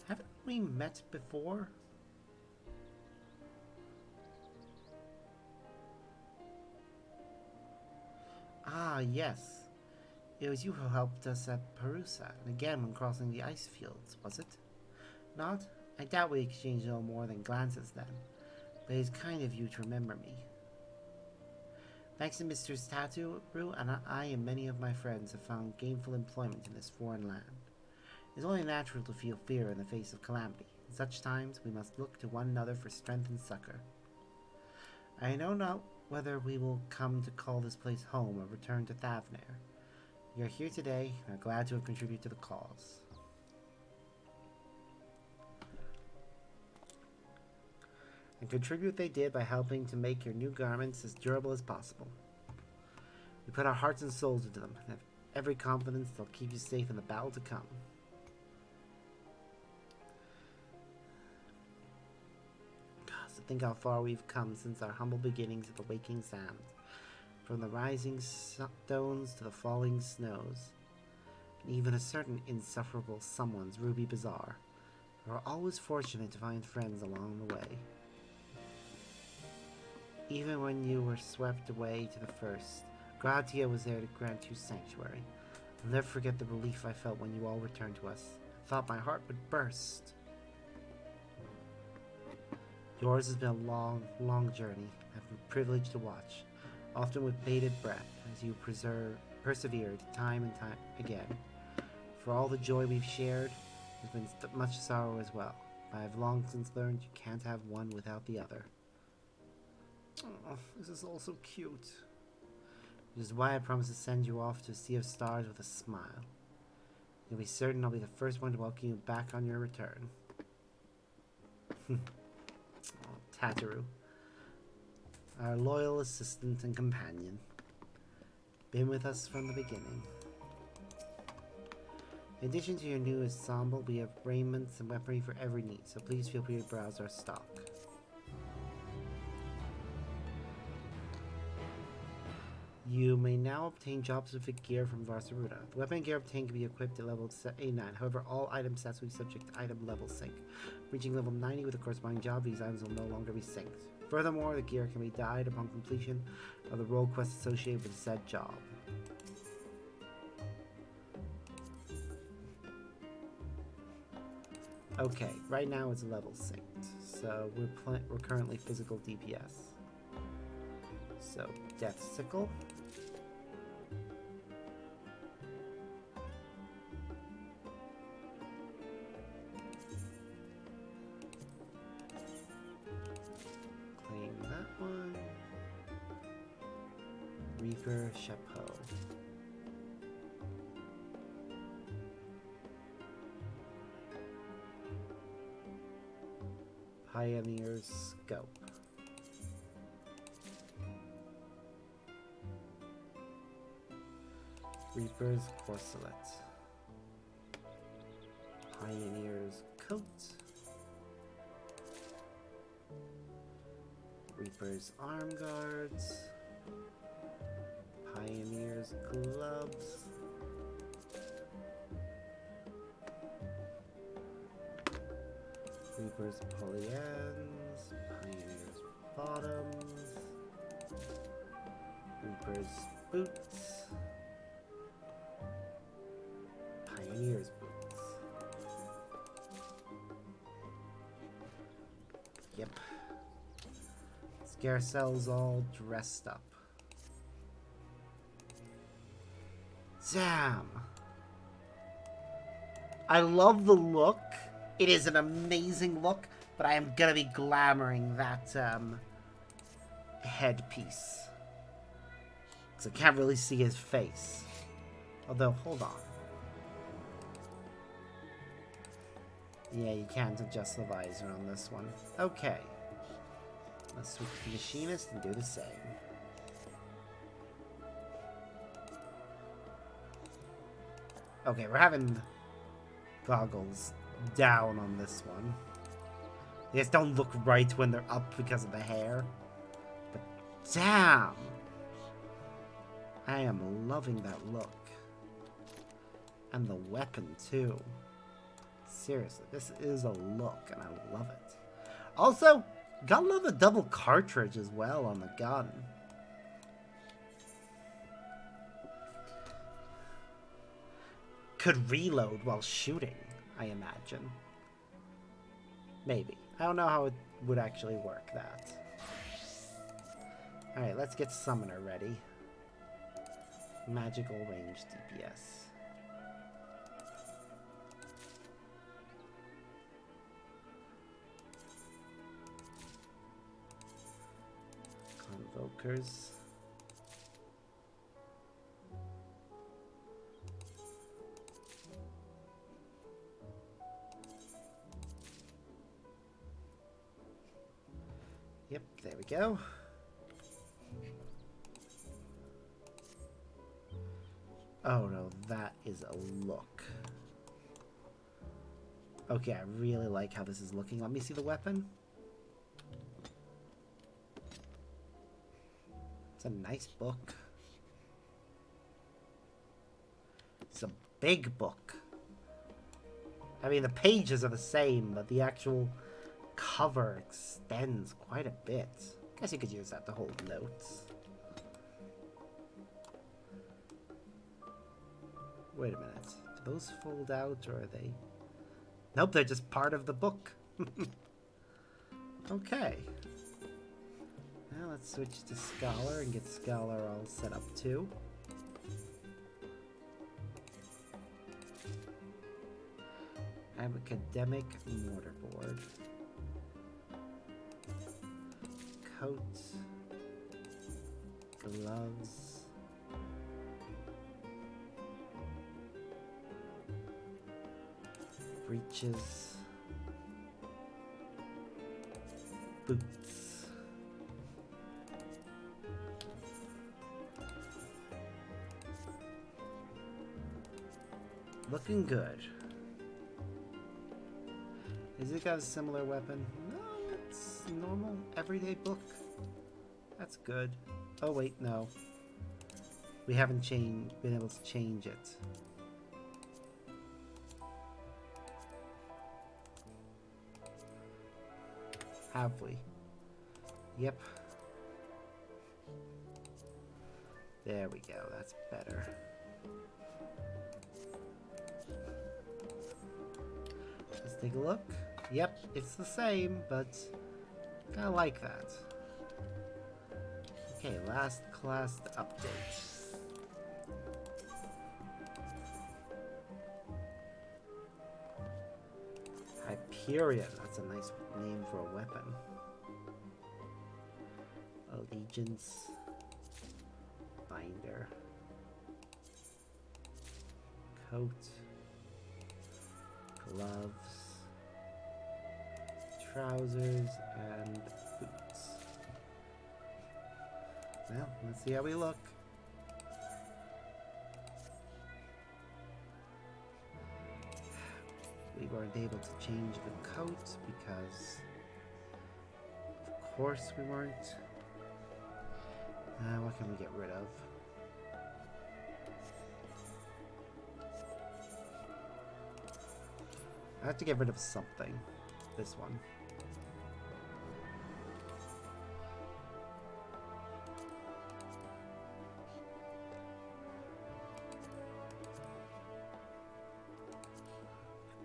Haven't we met before? Ah, yes. It was you who helped us at Perusa, and again when crossing the ice fields, was it? Not? I doubt we exchanged no more than glances then, but it is kind of you to remember me. Thanks to Mr. Tataru, and I and many of my friends have found gainful employment in this foreign land. It is only natural to feel fear in the face of calamity. In such times, we must look to one another for strength and succor. I know not whether we will come to call this place home or return to Thavnair. We are here today and are glad to have contributed to the cause. And contribute they did by helping to make your new garments as durable as possible. We put our hearts and souls into them and have every confidence they'll keep you safe in the battle to come. God, to think how far we've come since our humble beginnings at the Waking Sands. From the rising stones to the falling snows, and even a certain insufferable someone's Ruby Bazaar. We were always fortunate to find friends along the way. Even when you were swept away to the first, Gratia was there to grant you sanctuary. I'll never forget the relief I felt when you all returned to us. I thought my heart would burst. Yours has been a long, long journey. I've been privileged to watch, often with bated breath, as you persevered time and time again. For all the joy we've shared, there's been much sorrow as well. I have long since learned you can't have one without the other. Oh, this is all so cute. Which is why I promised to send you off to a sea of stars with a smile. You'll be certain I'll be the first one to welcome you back on your return. Oh, Tataru. Our loyal assistant and companion. Been with us from the beginning. In addition to your new ensemble, we have raiments and weaponry for every need, so please feel free to browse our stock. You may now obtain job-specific gear from Varsaruda. The weapon and gear obtained can be equipped at level 89. However, all item stats will be subject to item level sync. Reaching level 90 with a corresponding job, these items will no longer be synced. Furthermore, the gear can be dyed upon completion of the role quest associated with said job. Okay, right now it's level synced, so we're currently physical DPS. So, Death Sickle. Claim that one. Reaper Chapeau. Pioneer's Scope. Reaper's Corselet. Pioneer's Coat. Reaper's Arm Guards. Pioneer's Gloves. Reaper's Polyans. Pioneer's Bottoms. Reaper's Boots. Pioneer's Boots. Yep. Scarecel's all dressed up. Damn. I love the look. It is an amazing look, but I am gonna be glamoring that headpiece. Because I can't really see his face. Although, hold on. Yeah, you can't adjust the visor on this one. Okay. Let's switch to Machinist and do the same. Okay, we're having goggles down on this one. They just don't look right when they're up because of the hair. But damn! I am loving that look. And the weapon too. Seriously, this is a look and I love it. Also, gotta love the double cartridge as well on the gun. Could reload while shooting, I imagine. Maybe. I don't know how it would actually work that. Alright, let's get Summoner ready. Magical range DPS. Convokers. Yep, there we go. Oh no, that is a look. Okay, I really like how this is looking. Let me see the weapon. It's a nice book. It's a big book. I mean, the pages are the same, but the actual cover extends quite a bit. Guess you could use that to hold notes. Wait a minute. Do those fold out, or are they... Nope, they're just part of the book. Okay. Now let's switch to Scholar and get Scholar all set up too. Academic Mortarboard. Coat. Gloves. Breeches. Boots. Looking good. Has it got a similar weapon? No, it's normal, everyday book. That's good. Oh wait, no. We haven't been able to change it. Have we? Yep. There we go, that's better. Let's take a look. Yep, it's the same, but I like that. Okay, last class update. Hyperion, that's a nice name for a weapon. Allegiance. Binder. Coat. Gloves. Trousers and boots. Well, let's see how we look. We weren't able to change the coat because, of course, we weren't. What can we get rid of? I have to get rid of something. This one.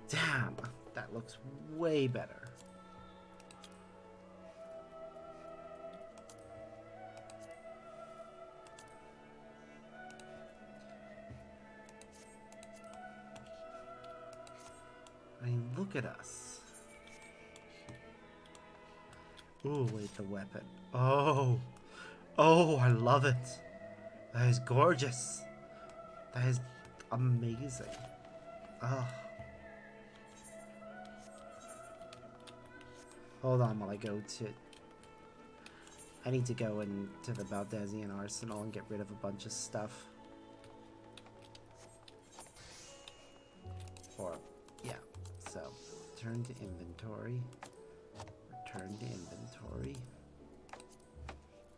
Damn, that looks way better. I mean, look at us. Ooh, wait, the weapon. Oh, oh, I love it. That is gorgeous. That is amazing. Oh. Hold on while I go to... I need to go into the Valdesian Arsenal and get rid of a bunch of stuff. Or, yeah. So, return to inventory. Return to inventory.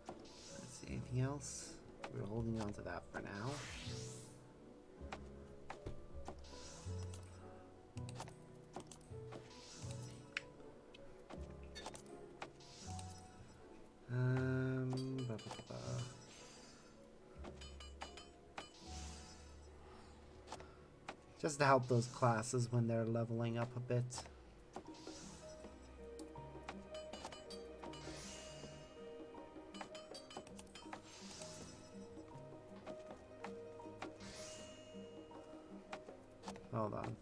Let's see, anything else? We're holding on to that for now. Blah, blah, blah. Just to help those classes when they're leveling up a bit. Hold on.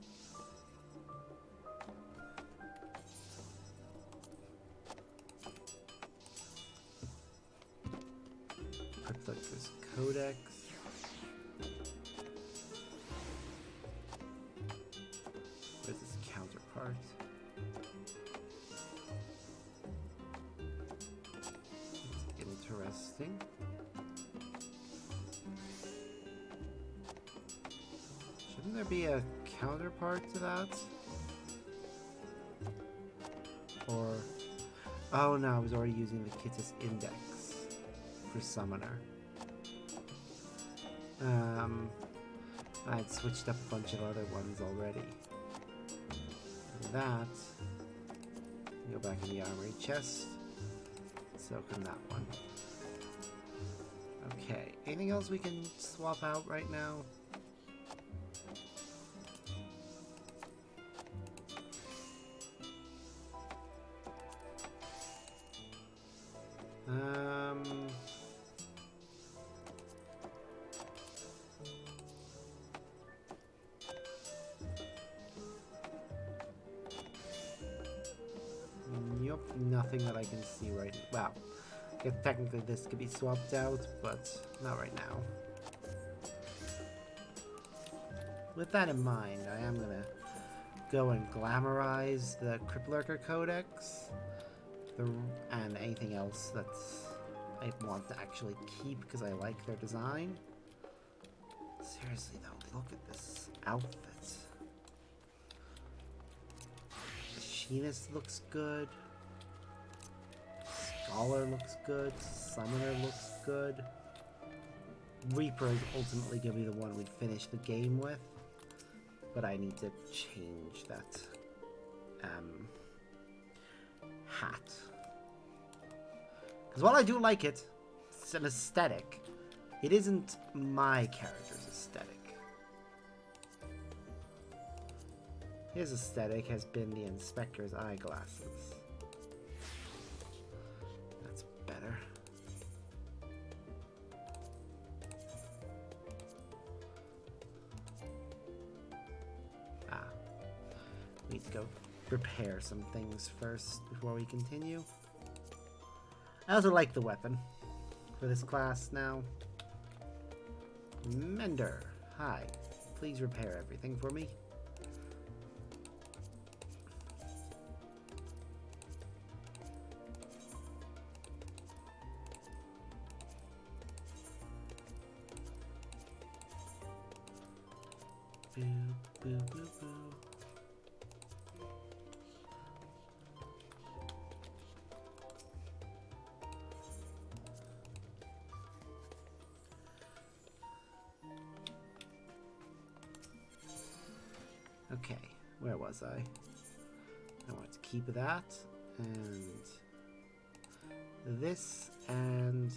Cryptocurrency Codex. Where's this counterpart? It's interesting. Shouldn't there be a counterpart to that? Or... oh no, I was already using the Kittis Index for Summoner. I had switched up a bunch of other ones already. That, go back in the armory chest, so can that one. Okay, anything else we can swap out right now? Nope, nothing that I can see right now. Wow. I guess technically this could be swapped out, but not right now. With that in mind, I am gonna go and glamorize the Cripplerker Codex and anything else that's I want to actually keep because I like their design. Seriously though, look at this outfit. Machinist looks good. Scholar looks good. Summoner looks good. Reaper is ultimately going to be the one we finish the game with. But I need to change that hat. Because while I do like it, it's an aesthetic. It isn't my character's aesthetic. His aesthetic has been the Inspector's eyeglasses. That's better. Need to go repair some things first before we continue. I also like the weapon for this class now. Mender, hi. Please repair everything for me. Boo, boo, boo, boo. Okay, where was I? I want to keep that, and this, and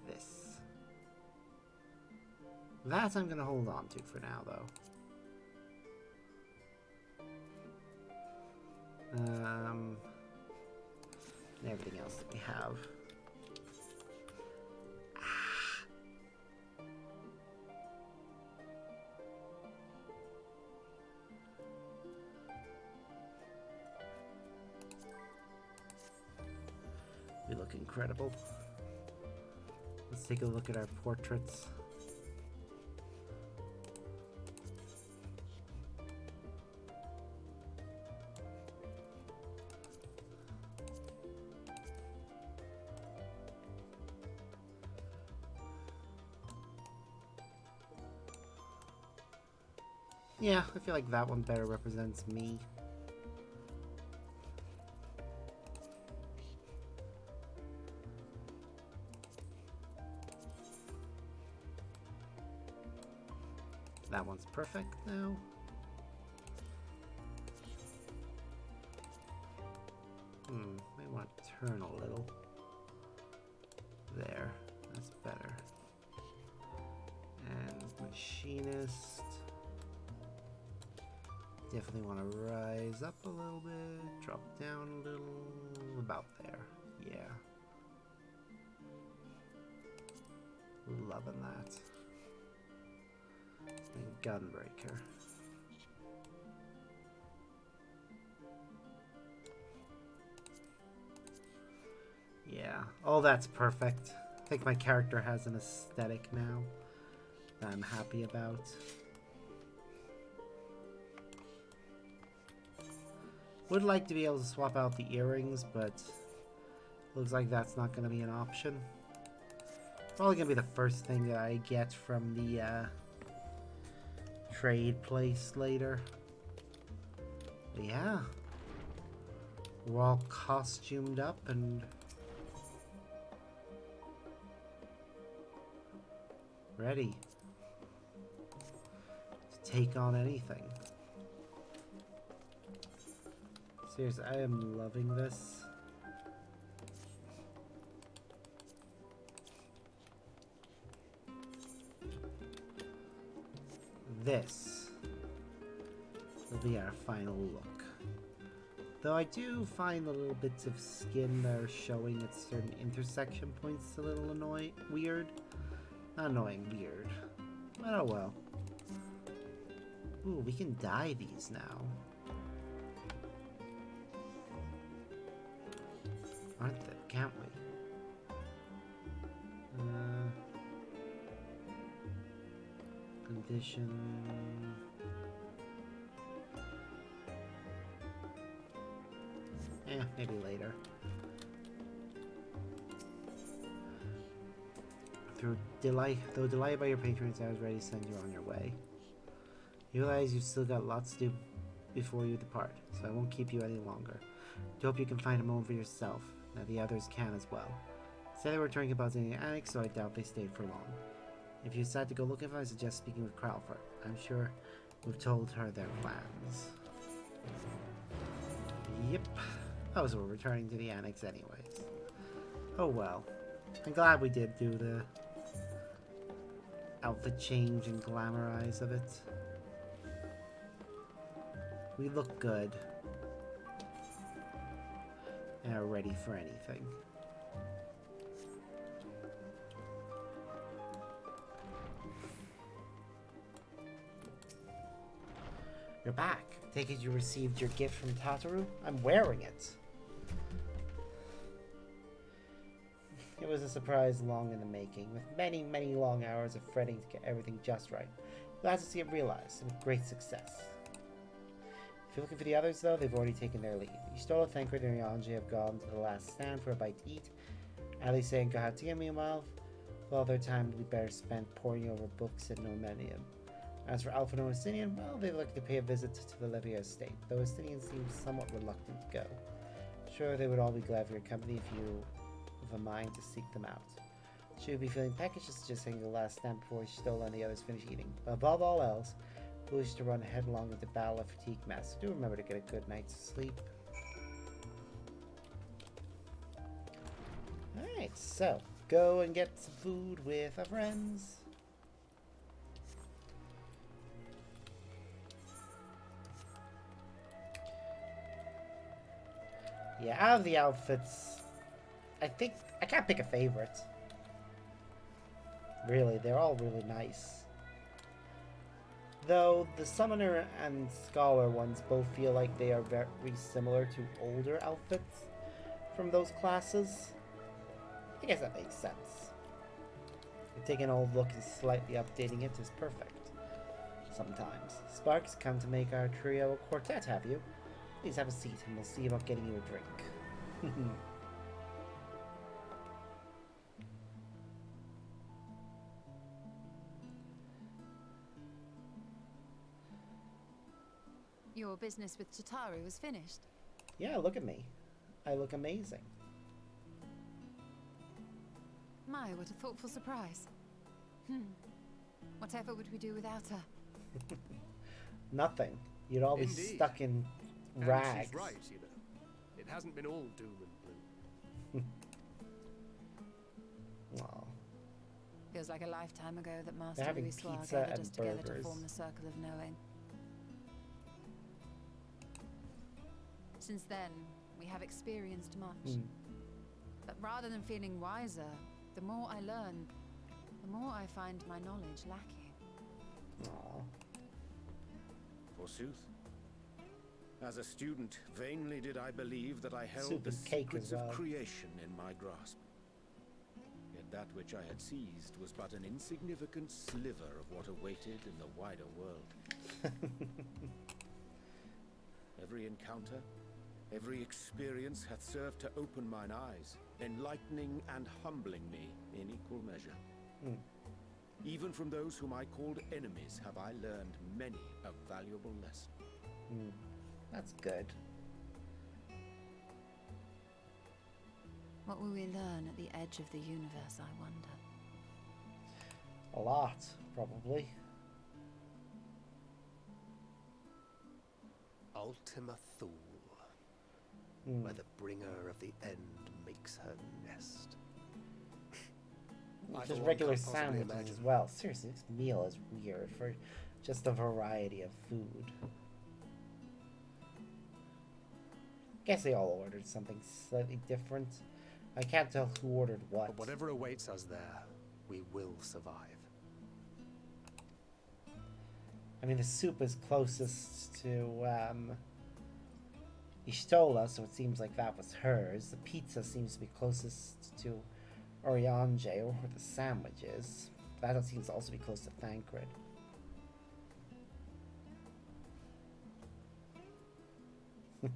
this. That I'm going to hold on to for now, though. And everything else that we have. We look incredible. Let's take a look at our portraits. Yeah, I feel like that one better represents me. That one's perfect now. Might want to turn a little. There, that's better. And machinist. Definitely want to rise up a little bit, drop down a little, about there. Yeah. Loving that. And Gunbreaker. Yeah, all that's perfect. I think my character has an aesthetic now that I'm happy about. Would like to be able to swap out the earrings, but looks like that's not going to be an option. Probably going to be the first thing that I get from the trade place later. But yeah. We're all costumed up and ready to take on anything. Seriously, I am loving this. This will be our final look. Though I do find the little bits of skin that are showing at certain intersection points a little weird. Not annoying, weird. But oh well. Ooh, we can dye these now. Aren't they? Can't we? Condition. Maybe later. Though delighted by your patrons, I was ready to send you on your way. You realize you've still got lots to do before you depart, so I won't keep you any longer. I hope you can find a moment for yourself. Now the others can as well. Said they were returning about in the attic, so I doubt they stayed for long. If you decide to go looking for her, I suggest speaking with Crowford. I'm sure we've told her their plans. Yep. Oh, so we're returning to the annex anyways. Oh well. I'm glad we did do the outfit change and glamorize of it. We look good. And are ready for anything. You're back. Take it you received your gift from Tataru? I'm wearing it. It was a surprise long in the making, with many, many long hours of fretting to get everything just right. Glad to see it realized, with great success. If you're looking for the others, though, they've already taken their leave. Yustola, Thancred, and Ryanje have gone to the last stand for a bite to eat. Alice and Gahatia, meanwhile, with all their time to be better spent poring over books at Nomenium. As for Alphino and Estinian, well, they look to pay a visit to the Levia estate, though Estinian seems somewhat reluctant to go. Sure, they would all be glad for your company if you have a mind to seek them out. Should you be feeling peckish, just hang the last stand before Yustola and the others finish eating. But above all else, foolish to run headlong into battle of fatigue mass. Do remember to get a good night's sleep. Alright, so go and get some food with our friends. Yeah, out of the outfits, I think I can't pick a favorite. Really, they're all really nice. Though the Summoner and Scholar ones both feel like they are very similar to older outfits from those classes. I guess that makes sense. Taking an old look and slightly updating it is perfect. Sometimes. Sparks, come to make our trio a quartet, have you? Please have a seat and we'll see about getting you a drink. Your business with Tataru was finished. Yeah, look at me. I look amazing. My, what a thoughtful surprise. Whatever would we do without her? Nothing. You'd all be Indeed. stuck in And rags. she's right, you know. It hasn't been all doom and gloom. Aw. Feels like a lifetime ago that They're Master having Louis Soir pizza gathered and us together to burgers. form the circle of knowing. Since then, we have experienced much. But rather than feeling wiser, the more I learn, the more I find my knowledge lacking. Aw. Forsooth. As a student, vainly did I believe that I held Soup the and cake secrets as well. of creation in my grasp. Yet that which I had seized was but an insignificant sliver of what awaited in the wider world. Every encounter, every experience hath served to open mine eyes, enlightening and humbling me in equal measure. Even from those whom I called enemies have I learned many a valuable lesson. That's good. What will we learn at the edge of the universe, I wonder? A lot, probably. Ultima Thule, where the bringer of the end makes her nest. I, Just for one, regular can't possibly sandwiches imagine. as well. Seriously, this meal is weird for just a variety of food. Guess they all ordered something slightly different. I can't tell who ordered what. But whatever awaits us there, we will survive. I mean, the soup is closest to Ishtola, so it seems like that was hers. The pizza seems to be closest to Oriange, or the sandwiches. That seems to also be close to Thancred. You've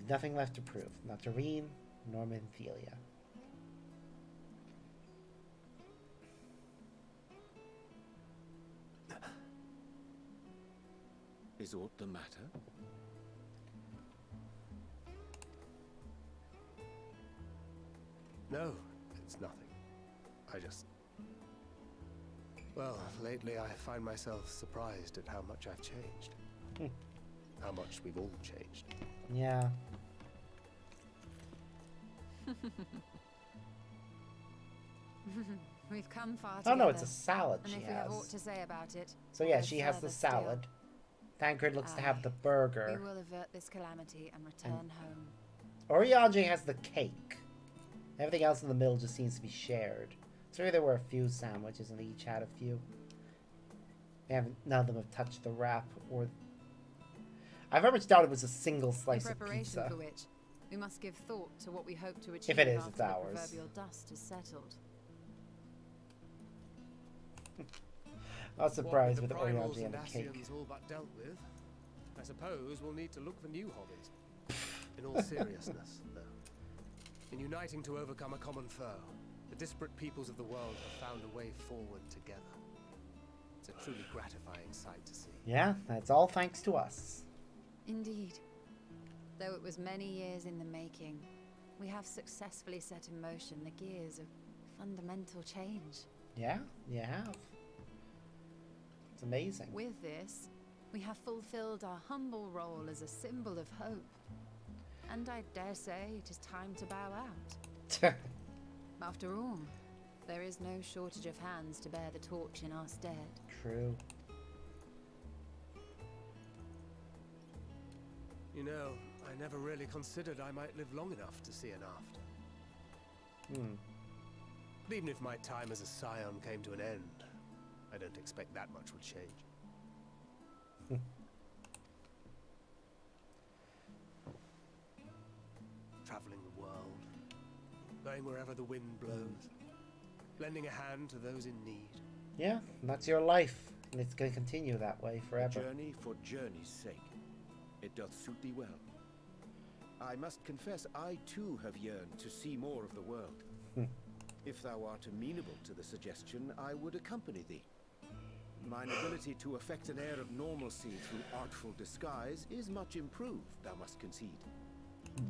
nothing left to prove. Not to Reen, nor Menthelia. Is aught the matter? No, it's nothing. I just Well, lately I find myself surprised at how much I've changed. How much we've all changed. Yeah. We've come far Oh together. no, it's a salad And she if we have aught has. to say about it, So we'll yeah, go she has the further still. salad. Tancred looks to have the We burger. will avert this calamity and return home. Oriange has the cake. Everything else in the middle just seems to be shared. So maybe there were a few sandwiches and they each had a few. None of them have touched the wrap or... I very much doubt it was a single slice In of preparation pizza. for which, we must give thought to what we hope to achieve If it is, after it's the ours. proverbial dust is settled. I was surprised with the Oriange primals and the cake. Ascians all but dealt with, I suppose we'll need to look for new hobbies. In all seriousness, though, in uniting to overcome a common foe, the disparate peoples of the world have found a way forward together. It's a truly gratifying sight to see. Yeah, that's all thanks to us. Indeed. Though it was many years in the making, we have successfully set in motion the gears of fundamental change. Yeah, you have. It's amazing. With this, we have fulfilled our humble role as a symbol of hope. And I dare say it is time to bow out. After all, there is no shortage of hands to bear the torch in our stead. True. You know, I never really considered I might live long enough to see an after. But even if my time as a scion came to an end, I don't expect that much would change. Traveling the world, going wherever the wind blows, lending a hand to those in need. Yeah, and that's your life. And it's going to continue that way forever. Journey for journey's sake. It doth suit thee well. I must confess, I too have yearned to see more of the world. If thou art amenable to the suggestion, I would accompany thee. Mine ability to affect an air of normalcy through artful disguise is much improved, thou must concede.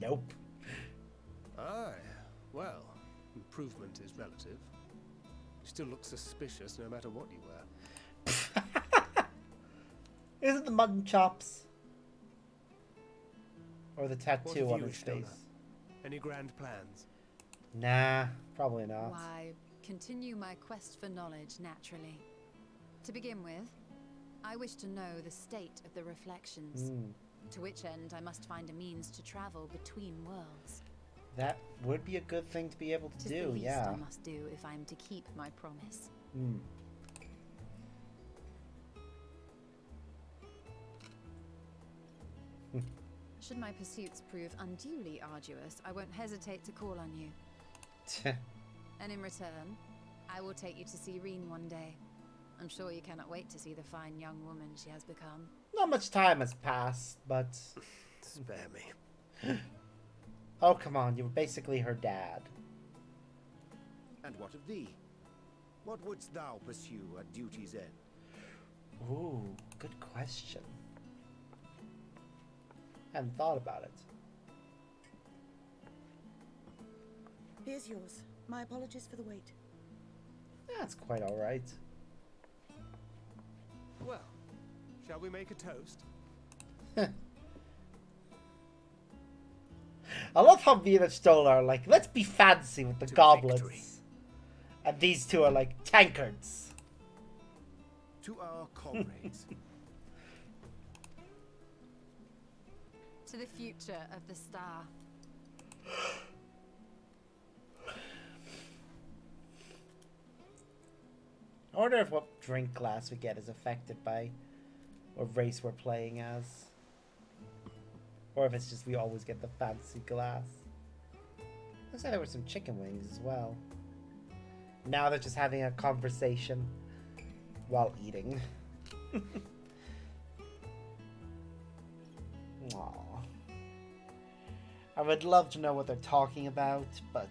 Nope. Aye, well, improvement is relative. You still look suspicious no matter what you wear. Is it the mutton chops? Or the What tattoo of on you, his face? Ishtona? Any grand plans? Nah, probably not. Why, continue my quest for knowledge naturally. To begin with, I wish to know the state of the reflections. To which end I must find a means to travel between worlds. That would be a good thing to be able to 'Tis do, the least yeah. I must do if I am to keep my promise. Should my pursuits prove unduly arduous, I won't hesitate to call on you. And in return, I will take you to see Reen one day. I'm sure you cannot wait to see the fine young woman she has become. Not much time has passed, but... Spare me. Oh, come on, you were basically her dad. And what of thee? What wouldst thou pursue at duty's end? Ooh, good question. Hadn't thought about it. Here's yours. My apologies for the wait. That's quite alright. Well, shall we make a toast? I love how me and Stola are like, let's be fancy with the To goblets. victory. And these two are like, tankards. To our comrades. To the future of the star. I wonder if what drink glass we get is affected by what race we're playing as. Or if it's just we always get the fancy glass. Looks like there were some chicken wings as well. Now they're just having a conversation while eating. Aww. I would love to know what they're talking about, but...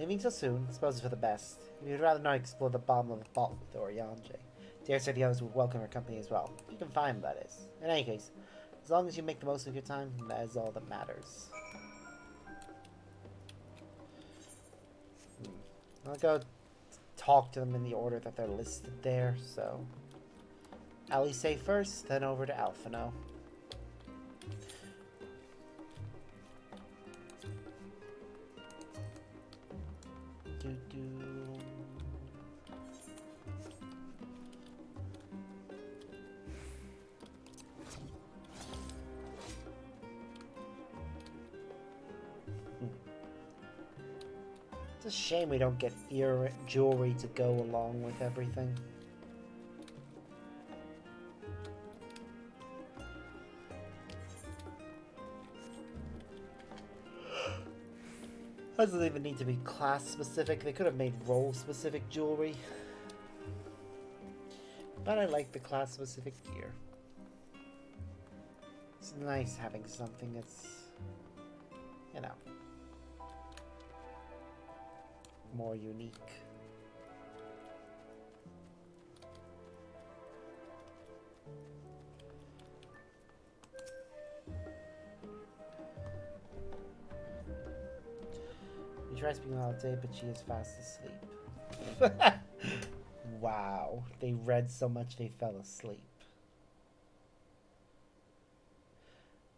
Leaving so soon, I suppose, is for the best. If you'd rather not explore the bottom of the vault with Oriange, dare say the others would welcome her company as well. If you can find them, that is. In any case, as long as you make the most of your time, that is all that matters. I'll go talk to them in the order that they're listed there, so... Alisaie first, then over to Alphino. It's a shame we don't get ear jewelry to go along with everything. Doesn't even need to be class specific. They could have made role specific jewelry. But I like the class specific gear. It's nice having something that's, you know, more unique. We try speaking all day, but she is fast asleep. Wow, they read so much they fell asleep.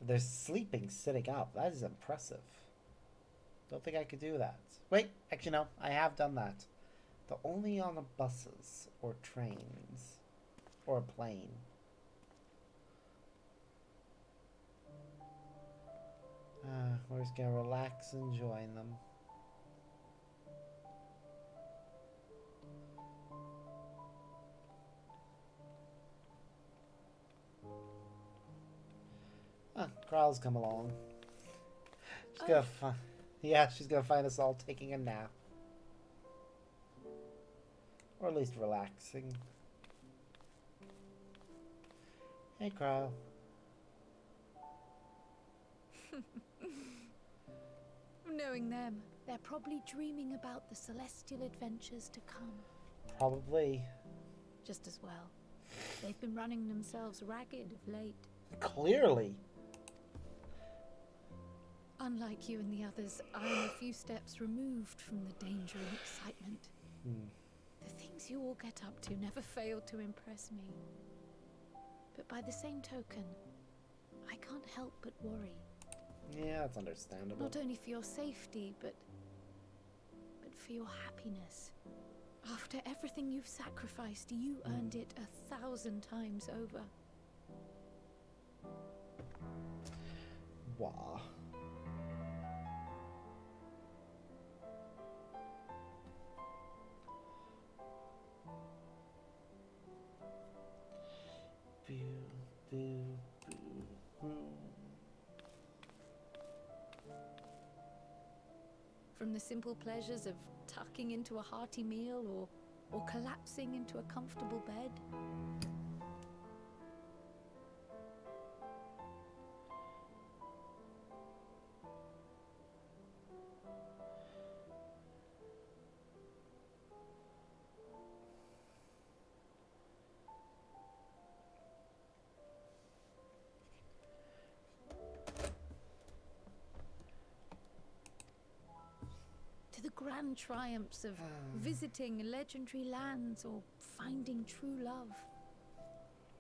They're sleeping sitting up. That is impressive. Don't think I could do that. Wait, actually no, I have done that. But only on the buses or trains or a plane. We're just gonna relax and join them. Growl's come along. She's gonna she's gonna find us all taking a nap. Or at least relaxing. Hey, Growl. Knowing them, they're probably dreaming about the celestial adventures to come. Probably. Just as well. They've been running themselves ragged of late. Clearly. Unlike you and the others, I'm a few steps removed from the danger and excitement. The things you all get up to never fail to impress me. But by the same token, I can't help but worry. Yeah, that's understandable. Not only for your safety, but for your happiness. After everything you've sacrificed, you earned it 1,000 times over. Wah. From the simple pleasures of tucking into a hearty meal or collapsing into a comfortable bed. The grand triumphs of visiting legendary lands or finding true love.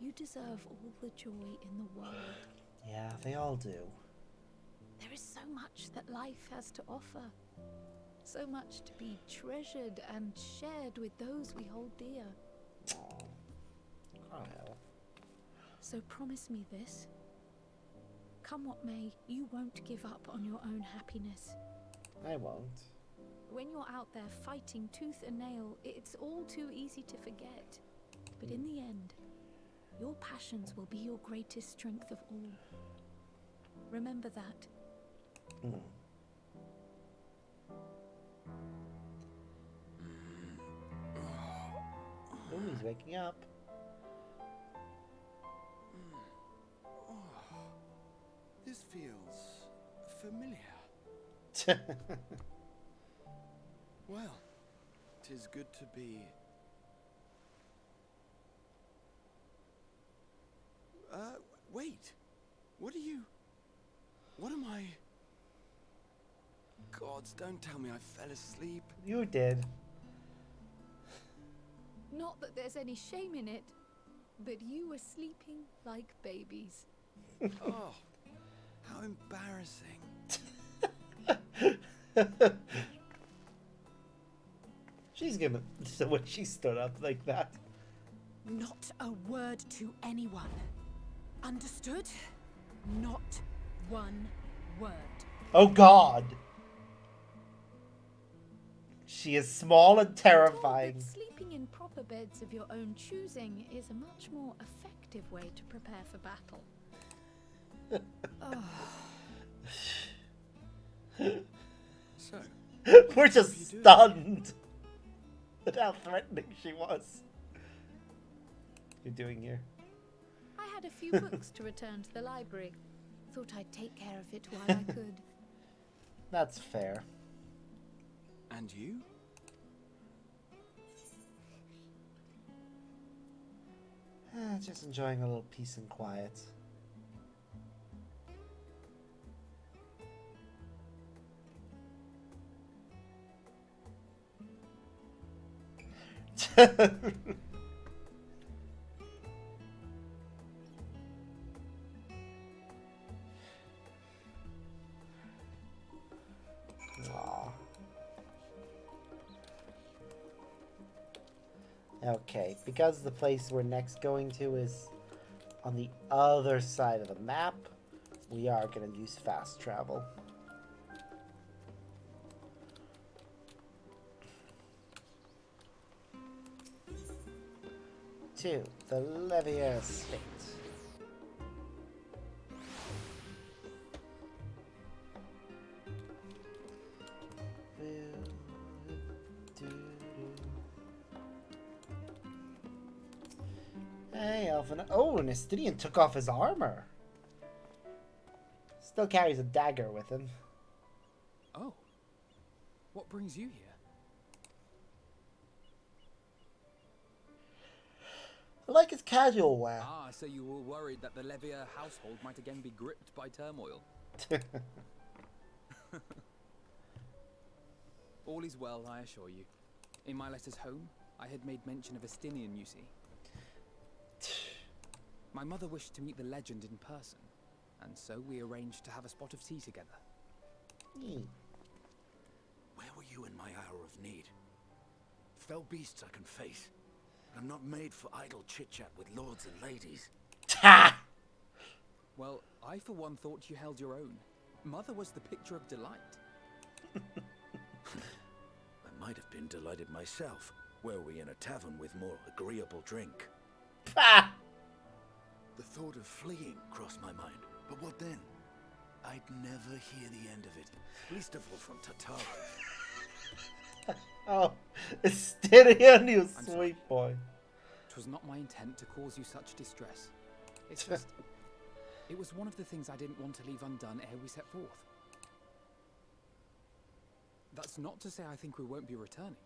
You deserve all the joy in the world. Yeah, they all do. There is so much that life has to offer. So much to be treasured and shared with those we hold dear. Aww. Kyle. So promise me this. Come what may, you won't give up on your own happiness. I won't. When you're out there fighting tooth and nail, it's all too easy to forget. But in the end, your passions will be your greatest strength of all. Remember that. Oh, he's waking up. This feels familiar. Well, 'tis good to be... wait. What are you... What am I... Gods, don't tell me I fell asleep. You did. Not that there's any shame in it, but you were sleeping like babies. Oh, how embarrassing. She's gonna... So when she stood up like that. Not a word to anyone. Understood? Not one word. Oh God. She is small and Told terrifying. that sleeping in proper beds of your own choosing is a much more effective way to prepare for battle. So, We're just stunned at how threatening she was. You're doing here. I had a few books to return to the library. Thought I'd take care of it while I could. That's fair. and you? Just enjoying a little peace and quiet. Aw. Okay, because the place we're next going to is on the other side of the map, we are going to use fast travel. To the Levier Estate. Hey, Elfin. Oh, an Estidian took off his armor. Still carries a dagger with him. Oh. What brings you here? I like his casual wear. Ah, so you were worried that the Levier household might again be gripped by turmoil. All is well, I assure you. In my letters home, I had made mention of Estinian, you see. My mother wished to meet the legend in person, and so we arranged to have a spot of tea together. Where were you in my hour of need? Fell beasts I can face. I'm not made for idle chit-chat with lords and ladies. Ha! Well, I for one thought you held your own. Mother was the picture of delight. I might have been delighted myself, were we in a tavern with more agreeable drink. Ha! The thought of fleeing crossed my mind, but what then? I'd never hear the end of it, least of all from Tatar. Oh, Estidian, you I'm sweet sorry. boy. 'Twas not my intent to cause you such distress. It's just... it was one of the things I didn't want to leave undone ere we set forth. That's not to say I think we won't be returning.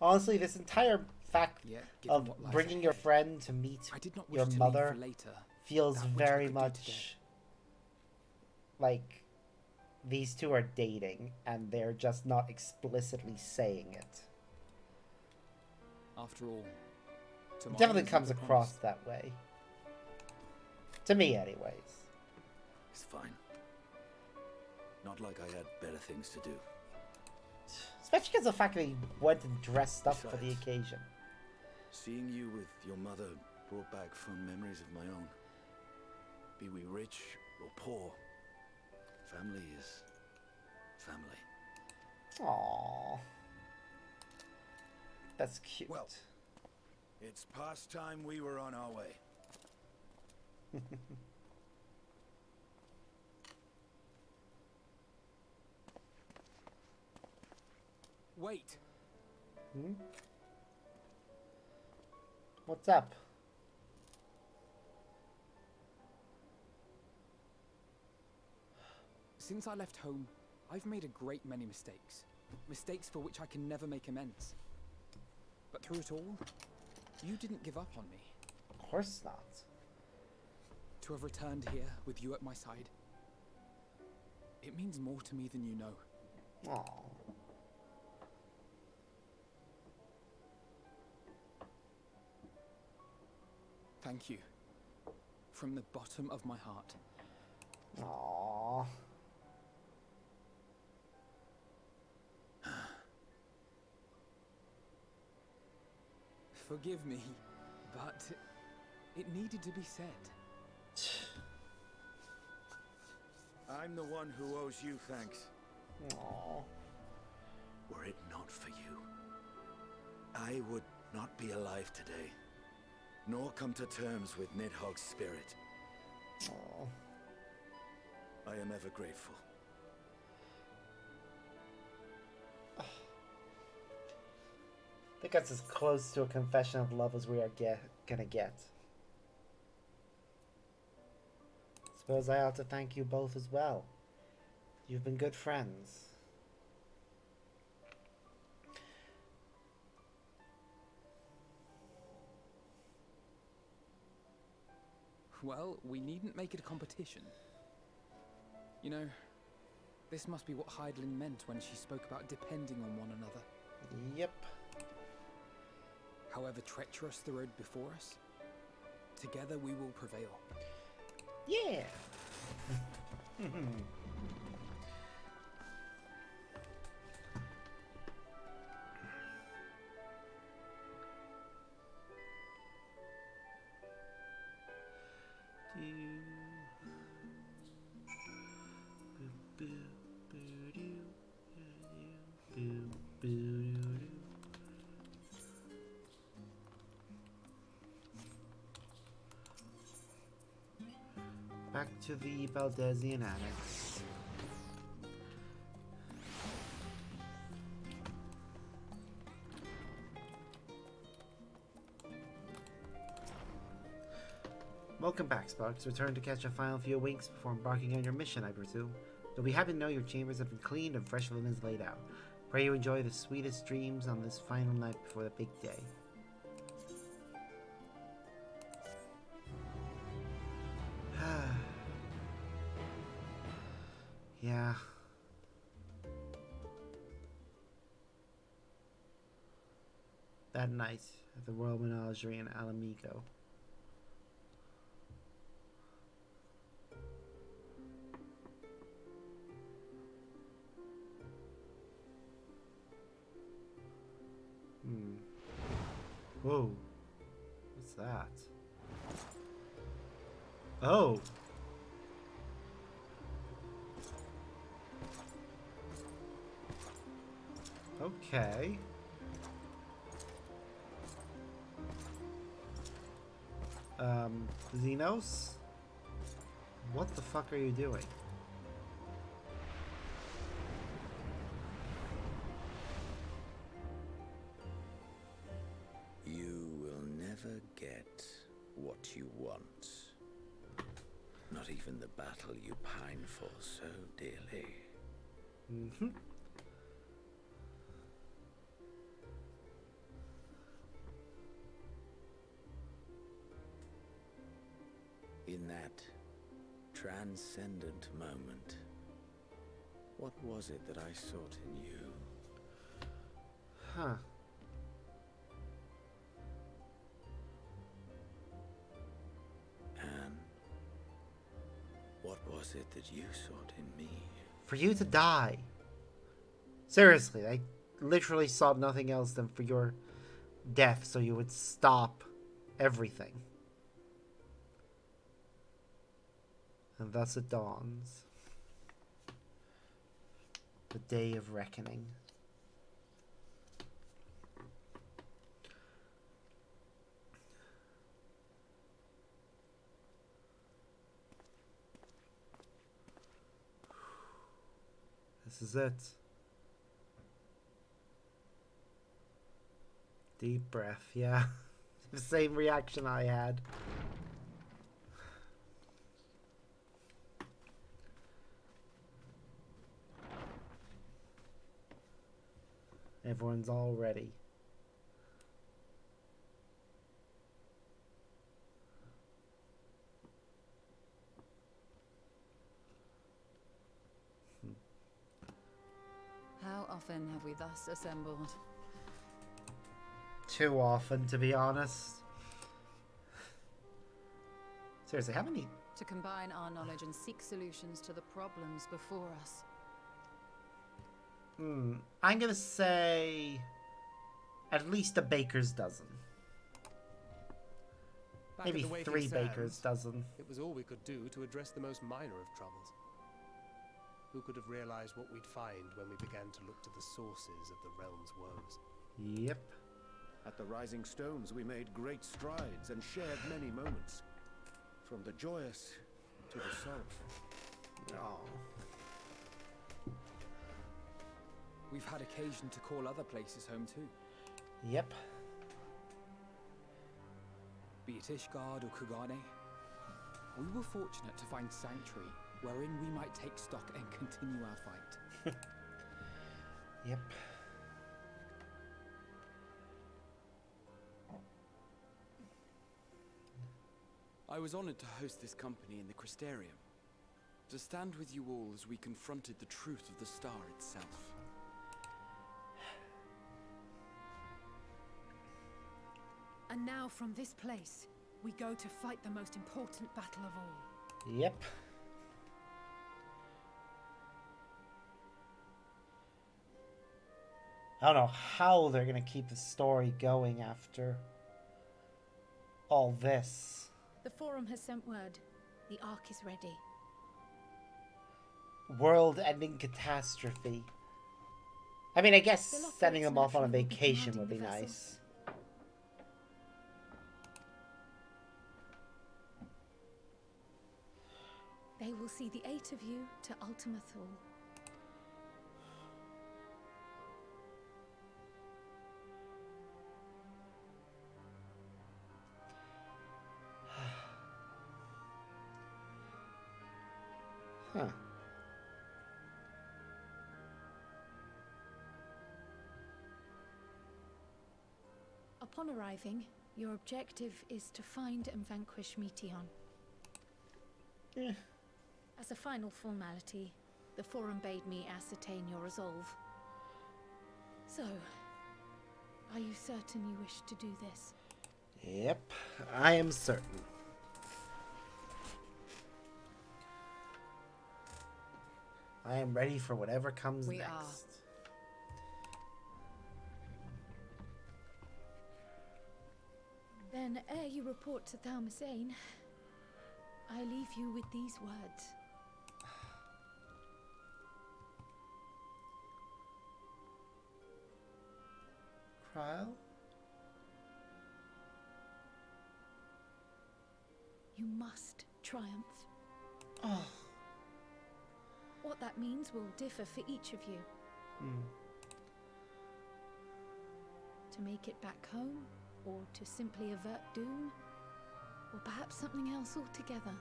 Honestly, this entire fact Yet, given of what lies bringing ahead, your friend to meet I did not wish your to mother leave for later feels that which I very could do today. much like these two are dating and they're just not explicitly saying it. After all, It tomorrow definitely is comes not across promised. that way. To me, anyways. It's fine. Not like I had better things to do. Especially because of the fact that he went and dressed up for the Besides. occasion. Seeing you with your mother brought back fond memories of my own. Be we rich or poor, family is family. Aww. That's cute. Well, it's past time we were on our way. Wait! Hmm? What's up? Since I left home, I've made a great many mistakes. Mistakes for which I can never make amends. But through it all, you didn't give up on me. Of course not. To have returned here with you at my side, it means more to me than you know. Aww. Thank you. From the bottom of my heart. Aww. Forgive me, but it needed to be said. I'm the one who owes you thanks. Aww. Were it not for you, I would not be alive today, nor come to terms with Nidhogg's spirit. Aww. I am ever grateful. I think that's as close to a confession of love as we are gonna get. Suppose I ought to thank you both as well. You've been good friends. Well, we needn't make it a competition. You know, this must be what Hydaelyn meant when she spoke about depending on one another. Yep. However treacherous the road before us, together we will prevail. Yeah. Back to the Valdesian Annex. Welcome back, Sparks. Return to catch a final few winks before embarking on your mission, I presume. You'll be happy to know your chambers have been cleaned and fresh linens laid out. Pray you enjoy the sweetest dreams on this final night before the big day. Yeah. That night at the Royal Menagerie in Alamigo. Whoa. What's that? Oh. Okay. Xenos? What the fuck are you doing? You will never get what you want. Not even the battle you pine for so dearly. Mm-hmm. In that transcendent moment, what was it that I sought in you? Huh. And what was it that you sought in me? For you to die. Seriously, I literally sought nothing else than for your death so you would stop everything. And thus it dawns. The day of reckoning. This is it. Deep breath, yeah. The same reaction I had. Everyone's all ready. How often have we thus assembled? Too often, to be honest. Seriously, how many? To combine our knowledge and seek solutions to the problems before us. I'm gonna say at least a baker's dozen. Back Maybe at the Waking 3 Sands, baker's dozen. It was all we could do to address the most minor of troubles. Who could have realized what we'd find when we began to look to the sources of the realm's woes? Yep. At the Rising Stones, we made great strides and shared many moments. From the joyous to the sorrowful. Oh. We've had occasion to call other places home too. Yep. Be it Ishgard or Kugane, we were fortunate to find sanctuary wherein we might take stock and continue our fight. Yep. I was honored to host this company in the Crystarium, to stand with you all as we confronted the truth of the star itself. And now from this place, we go to fight the most important battle of all. Yep. I don't know how they're gonna keep the story going after all this. The Forum has sent word. The Ark is ready. World-ending catastrophe. I mean, I guess Still sending them off on a operates naturally, vacation would be commanding the nice. They will see the 8 of you to Ultima Thule. Huh. Upon arriving, your objective is to find and vanquish Meteon. Yeah. As a final formality, the Forum bade me ascertain your resolve. So, are you certain you wish to do this? Yep, I am certain. I am ready for whatever comes We next. are. Then, ere you report to Thalmasane, I leave you with these words. Kryl? You must triumph. Oh. What that means will differ for each of you. To make it back home, or to simply avert doom, or perhaps something else altogether.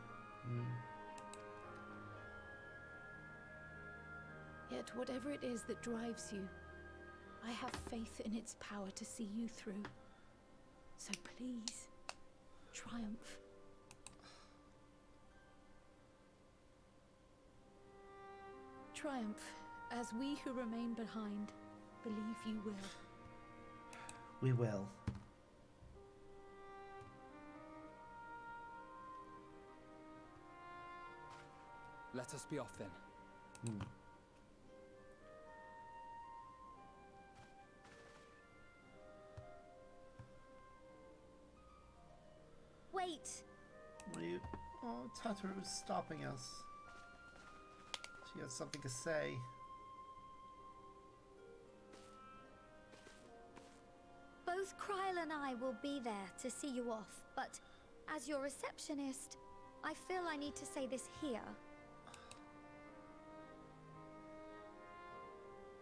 Yet whatever it is that drives you, I have faith in its power to see you through. So please, triumph. Triumph, as we who remain behind believe you will. We will. Let us be off then. Wait! What are you? Oh, Tataru's stopping us. She has something to say. Both Kryl and I will be there to see you off, but as your receptionist, I feel I need to say this here.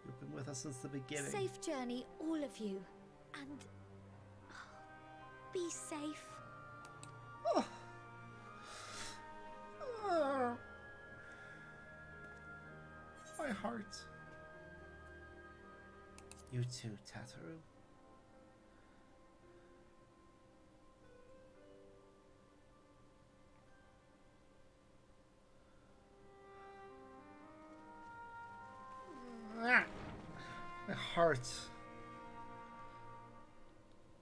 You've been with us since the beginning. Safe journey, all of you. And be safe. Oh. Oh. My heart. You too, Tataru. My heart.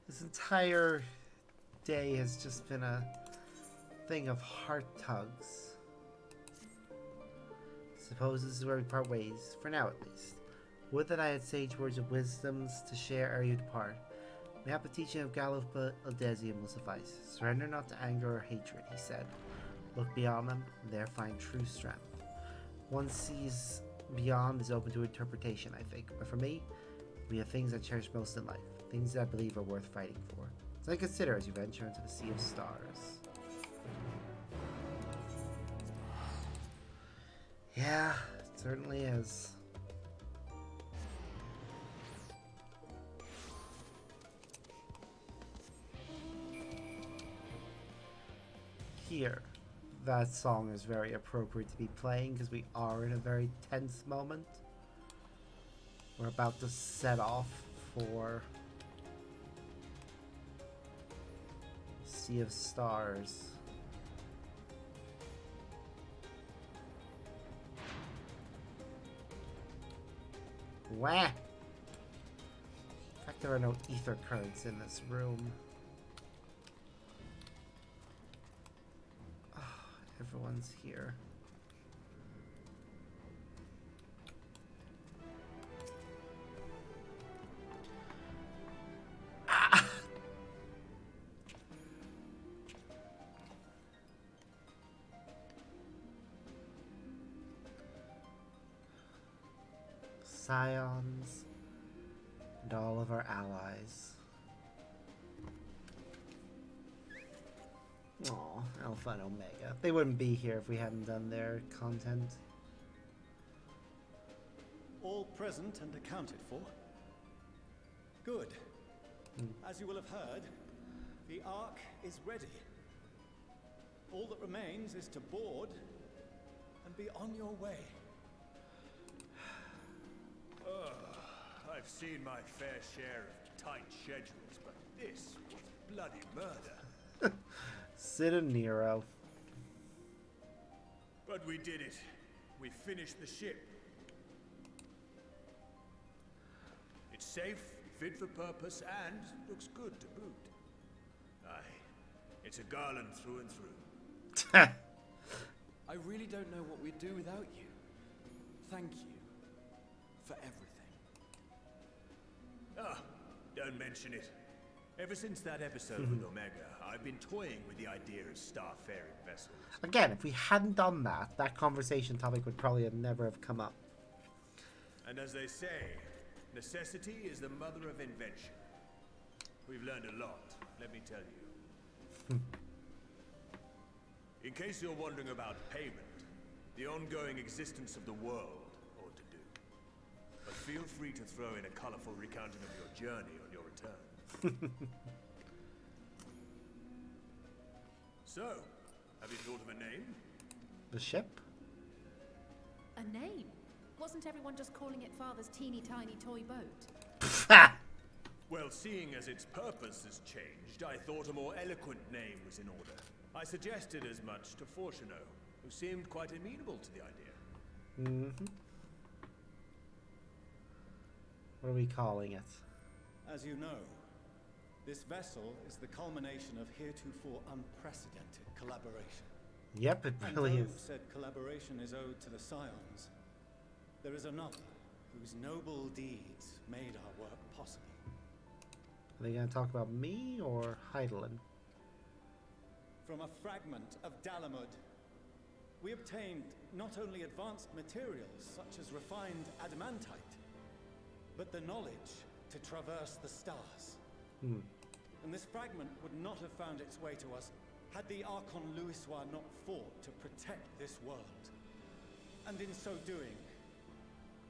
This entire day has just been a thing of heart tugs. Suppose this is where we part ways, for now at least. Would that I had sage words of wisdoms to share ere you depart. Mayhap the teaching of Gallop Aldesium will suffice. Surrender not to anger or hatred, he said. Look beyond them, and there find true strength. One sees beyond is open to interpretation, I think. But for me, we have things I cherish most in life. Things that I believe are worth fighting for. So I consider as you venture into the Sea of Stars. Yeah, it certainly is. Here, that song is very appropriate to be playing because we are in a very tense moment. We're about to set off for Sea of Stars. Wah! In fact, there are no ether currents in this room. Oh, everyone's here. Scions and all of our allies. Aw, Alpha and Omega. They wouldn't be here if we hadn't done their content. All present and accounted for. Good. As you will have heard, the Ark is ready. All that remains is to board and be on your way. I've seen my fair share of tight schedules, but this was bloody murder. Sid and Nero. But we did it. We finished the ship. It's safe, fit for purpose, and looks good to boot. Aye, it's a garland through and through. I really don't know what we'd do without you. Thank you for everything. Ah, don't mention it. Ever since that episode with Omega, I've been toying with the idea of starfaring vessels. Again, if we hadn't done that, that conversation topic would probably have never have come up. And as they say, necessity is the mother of invention. We've learned a lot, let me tell you. In case you're wondering about payment, the ongoing existence of the world ought to do. But feel free to throw in a colorful recounting of your journey on your return. So, have you thought of a name? The ship? A name? Wasn't everyone just calling it Father's teeny tiny toy boat? Well, seeing as its purpose has changed, I thought a more eloquent name was in order. I suggested as much to Fortuno, who seemed quite amenable to the idea. What are we calling it? As you know, this vessel is the culmination of heretofore unprecedented collaboration. Yep, it really and though is. said collaboration is owed to the Scions, there is another whose noble deeds made our work possible. Are they going to talk about me or Heidelin? From a fragment of Dalamud, we obtained not only advanced materials such as refined adamantite, but the knowledge to traverse the stars. And this fragment would not have found its way to us had the Archon Louisois not fought to protect this world. And in so doing,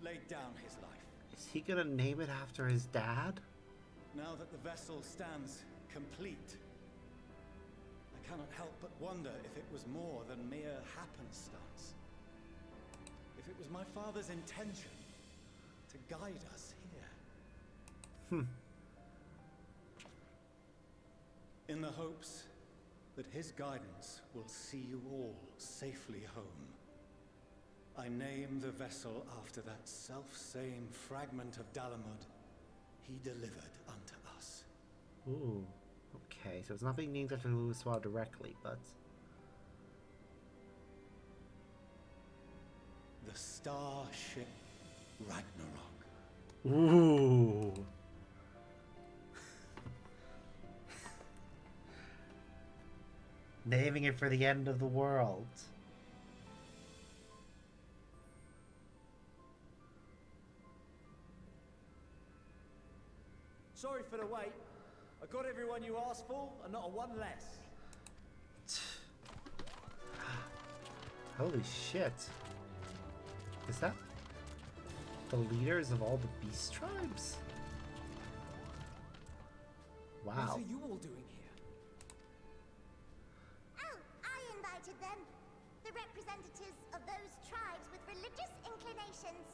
laid down his life. Is he going to name it after his dad? Now that the vessel stands complete, I cannot help but wonder if it was more than mere happenstance. If it was my father's intention to guide us here. In the hopes that his guidance will see you all safely home, I name the vessel after that self-same fragment of Dalamud he delivered unto us. Ooh. Okay, so it's not being named after Louiswa directly, but... The starship Ragnarok. Ooh. Naming it for the end of the world. Sorry for the wait. I got everyone you asked for, and not a one less. Holy shit. Is that the leaders of all the beast tribes? Wow. What are you all doing here? Oh, I invited them. The representatives of those tribes with religious inclinations.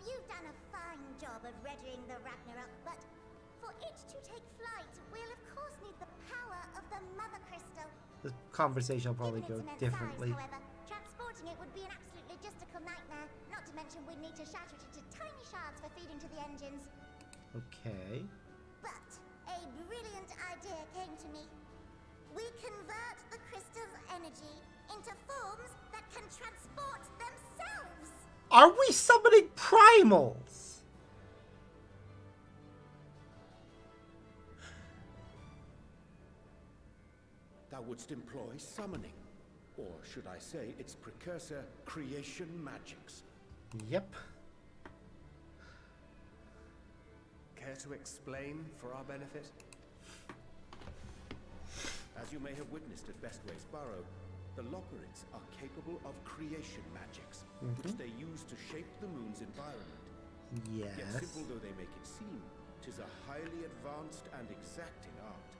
You've done a fine job of readying the Ragnarok, but for it to take flight, we'll of course need the power of the Mother Crystal. The conversation will probably go differently. Size, however, transporting it would be an absolute logistical nightmare, not to mention we'd need to shatter it into tiny shards for feeding to the engines. Okay. But a brilliant idea came to me. We convert the crystal's energy into forms that can transport themselves. Are we summoning primals? Thou wouldst employ summoning, or should I say its precursor, creation magics. Yep. Care to explain for our benefit? As you may have witnessed at Bestway's Burrow, the Lockerites are capable of creation magics, which they use to shape the moon's environment. Yes. Yet simple though they make it seem, 'tis a highly advanced and exacting art.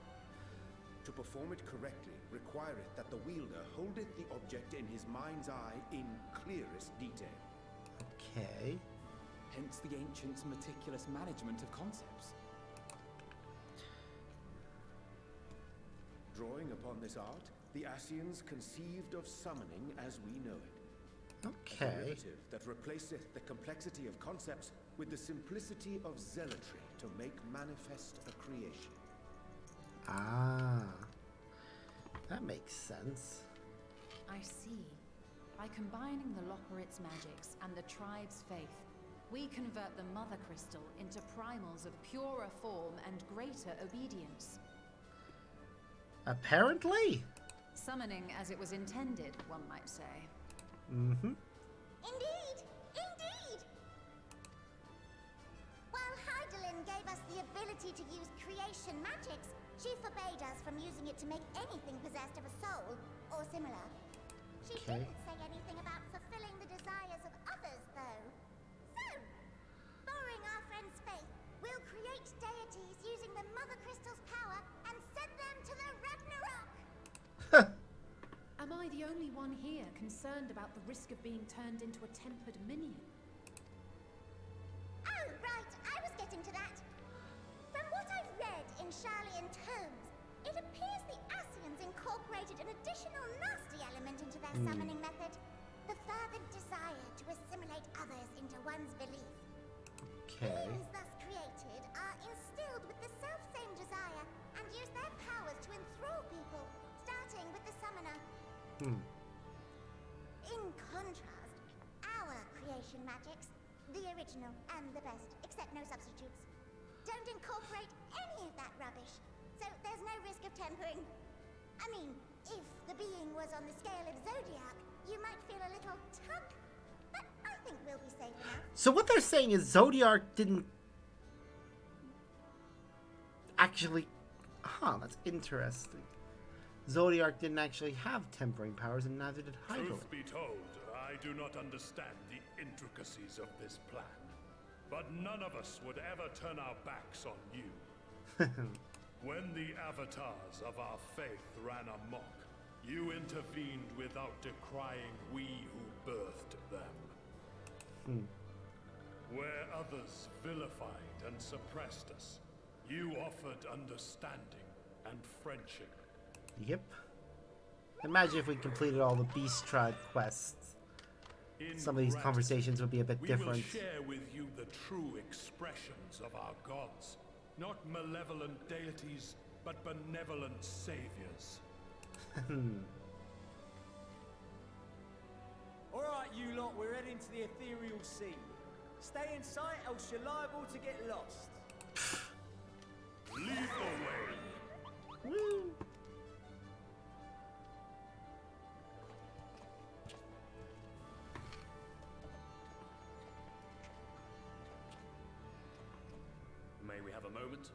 To perform it correctly requireth that the wielder holdeth the object in his mind's eye in clearest detail. Okay. Hence the ancients' meticulous management of concepts. Drawing upon this art, the Ascians conceived of summoning as we know it. Okay. A derivative that replaceth the complexity of concepts with the simplicity of zealotry to make manifest a creation. Ah. That makes sense. I see. By combining the Lockerites' magics and the tribe's faith, we convert the Mother Crystal into primals of purer form and greater obedience. Apparently. Summoning as it was intended, one might say. Mm-hmm. Indeed! Indeed! While Heidelin gave us the ability to use creation magics, she forbade us from using it to make anything possessed of a soul, or similar. She didn't say anything about fulfilling the desires of others, though. So, borrowing our friend's faith, we'll create deities using the Mother Crystal's power and send them to the Ragnarok! Am I the only one here concerned about the risk of being turned into a tempered minion? Oh, right, I was getting to that. From what I've read in Charlian tomes, it appears the Ascians incorporated an additional nasty element into their summoning method. The fervent desire to assimilate others into one's belief. Okay. Beings thus created are instilled with the self-same desire and use their powers to enthrall people, starting with the summoner. In contrast, our creation magics, the original and the best, except no substitutes, don't incorporate any of that rubbish, so there's no risk of tempering. I mean, if the being was on the scale of Zodiac, you might feel a little tug, but I think we'll be safe enough. So what they're saying is Zodiac didn't actually... Huh, that's interesting. Zodiac didn't actually have tempering powers, and neither did Heidelin. Truth be told, I do not understand the intricacies of this plan. But none of us would ever turn our backs on you. When the avatars of our faith ran amok, you intervened without decrying we who birthed them. Where others vilified and suppressed us, you offered understanding and friendship. Yep. Imagine if we completed all the Beast Tribe quests. Some of these conversations would be a bit different. We will share with you the true expressions of our gods. Not malevolent deities, but benevolent saviors. Alright, you lot, we're heading to the ethereal sea. Stay in sight, else you're liable to get lost. Lead the way. Woo! May we have a moment?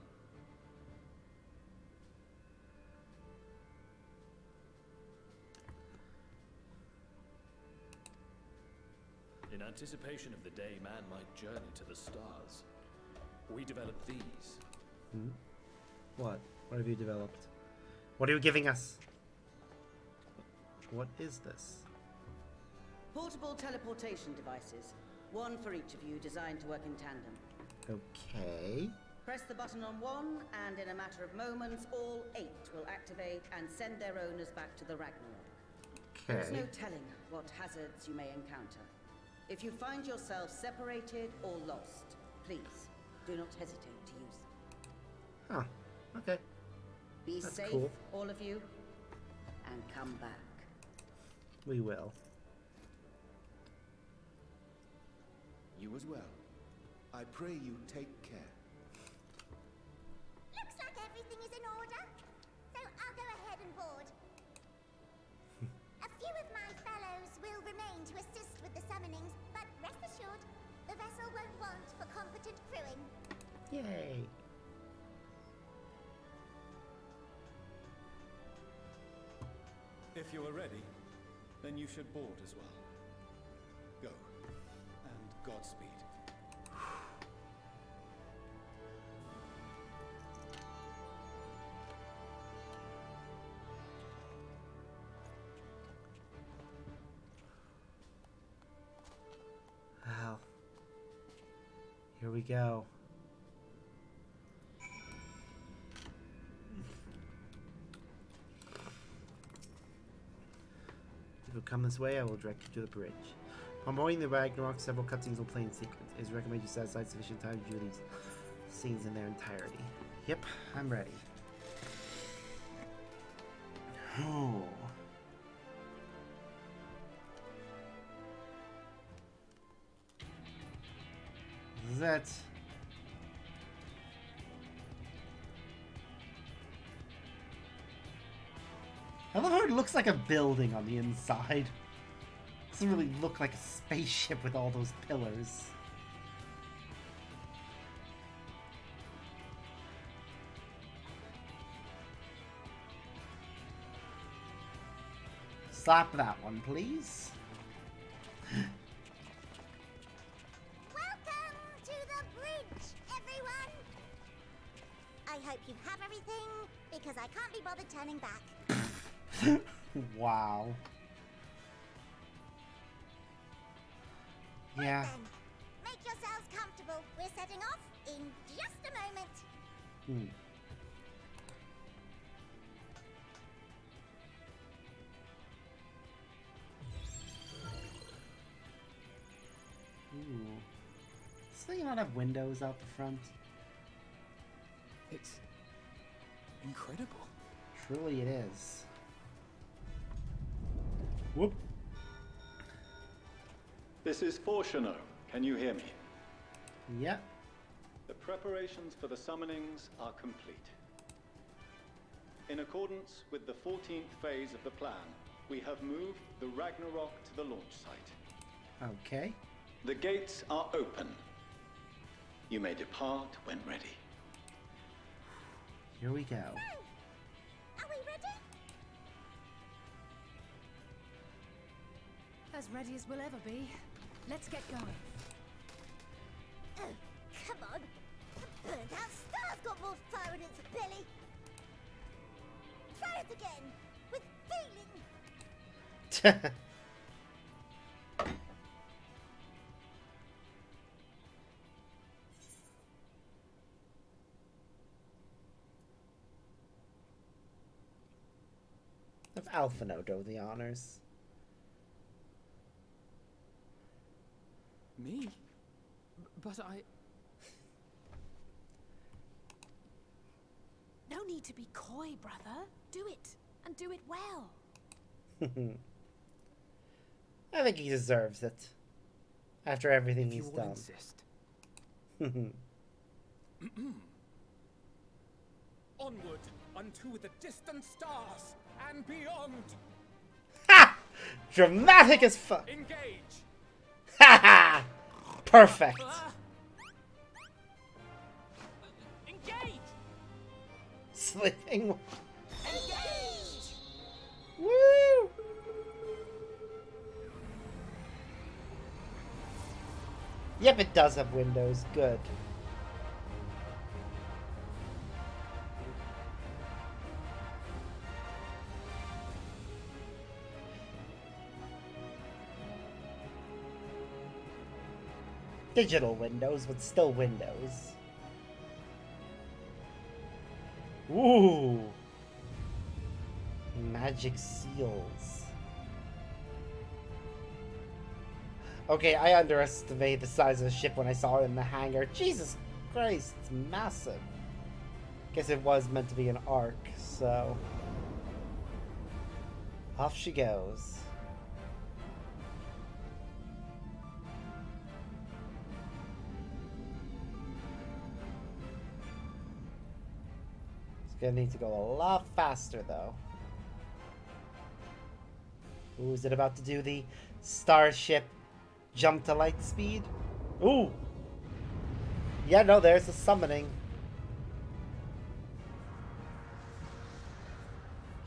In anticipation of the day man might journey to the stars, we developed these. What? What have you developed? What are you giving us? What is this? Portable teleportation devices. One for each of you, designed to work in tandem. Okay. Press the button on one, and in a matter of moments, all 8 will activate and send their owners back to the Ragnarok. Okay. There's no telling what hazards you may encounter. If you find yourself separated or lost, please do not hesitate to use them. Huh. Okay. Be That's safe, cool. all of you, and come back. We will. You as well. I pray you take care. Looks like everything is in order, so I'll go ahead and board. A few of my fellows will remain to assist with the summonings, but rest assured, the vessel won't want for competent crewing. Yay. If you are ready, then you should board as well. Go, and Godspeed. Well, here we go. If you come this way, I will direct you to the bridge. Upon boarding the Ragnarok, several cutscenes will play in sequence. It is recommended you set aside sufficient time to view these scenes in their entirety. Yep, I'm ready. Oh. This is it. I love how it looks like a building on the inside. Doesn't really look like a spaceship with all those pillars. Slap that one, please. Welcome to the bridge, everyone! I hope you have everything, because I can't be bothered turning back. Wow. Yeah. Then, make yourselves comfortable. We're setting off in just a moment. Ooh. Does this thing not have windows out the front? It's incredible. Truly it is. Whoop. This is Fortuno. Can you hear me? Yeah. The preparations for the summonings are complete. In accordance with the 14th phase of the plan, we have moved the Ragnarok to the launch site. Okay. The gates are open. You may depart when ready. Here we go. Are we ready? As ready as we'll ever be. Let's get going. Oh, come on. The burnt-out star's got more fire in its belly. Try it again, with feeling. Have Alphino do the honors. Me? But I... No need to be coy, brother. Do it, and do it well. I think he deserves it. After everything he's done. Insist. Onward unto the distant stars and beyond. Ha! Dramatic as fuck. Engage. Ha ha! Perfect. Engage. Sleeping. Engage. Woo! Yep, it does have windows. Good. Digital windows, but still windows. Ooh! Magic seals. Okay, I underestimated the size of the ship when I saw it in the hangar. Jesus Christ, it's massive. Guess it was meant to be an arc, so... Off she goes. It's gonna need to go a lot faster, though. Ooh, is it about to do the starship jump to light speed? Ooh! Yeah, no, there's a summoning.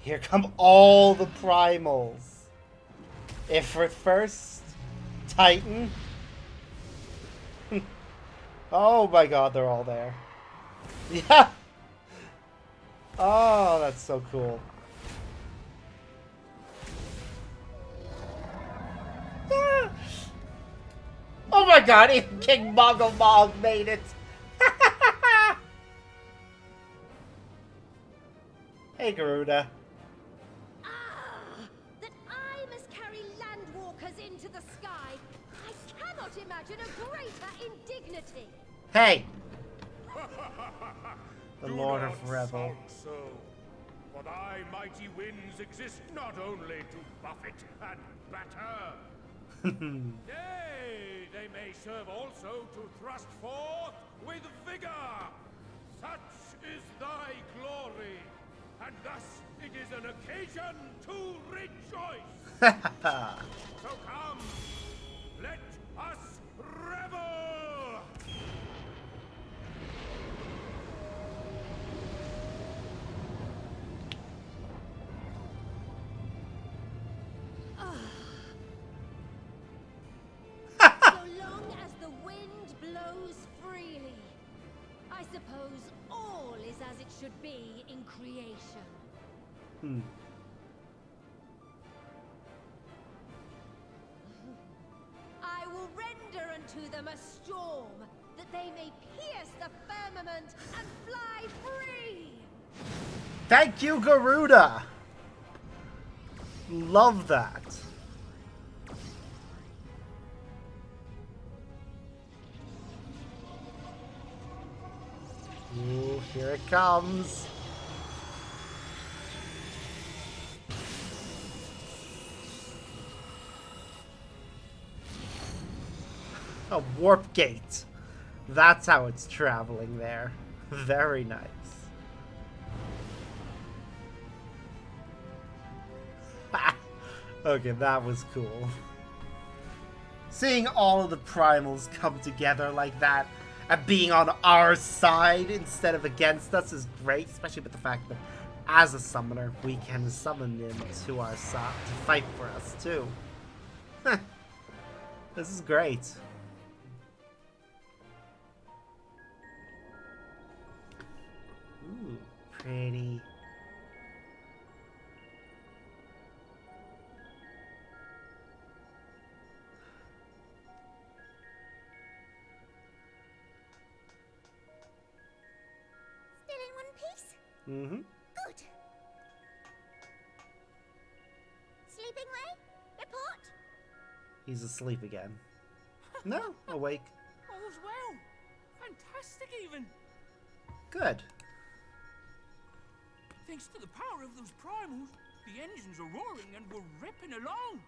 Here come all the primals. Ifrit first. Titan. Oh my god, they're all there. Yeah! Oh, that's so cool. Ah! Oh my god, even King Moggle Mog made it! Hey, Garuda. That I must carry landwalkers into the sky. I cannot imagine a greater indignity. Hey! The Do Lord not of Revel. sulk so, for thy mighty winds exist not only to buffet and batter. Nay, they may serve also to thrust forth with vigor. Such is thy glory, and thus it is an occasion to rejoice. So come, let us revel! So long as the wind blows freely, I suppose all is as it should be in creation. I will render unto them a storm, that they may pierce the firmament and fly free! Thank you, Garuda! Love that. Ooh, here it comes. A warp gate. That's how it's traveling there. Very nice. Okay, that was cool. Seeing all of the primals come together like that and being on our side instead of against us is great, especially with the fact that as a summoner, we can summon them to our side to fight for us too. This is great. Ooh, pretty. Still in one piece? Mm-hmm. Good. He's asleep again. No, awake. All's well. Fantastic, even. Good. Thanks to the power of those primals, the engines are roaring and we're ripping along.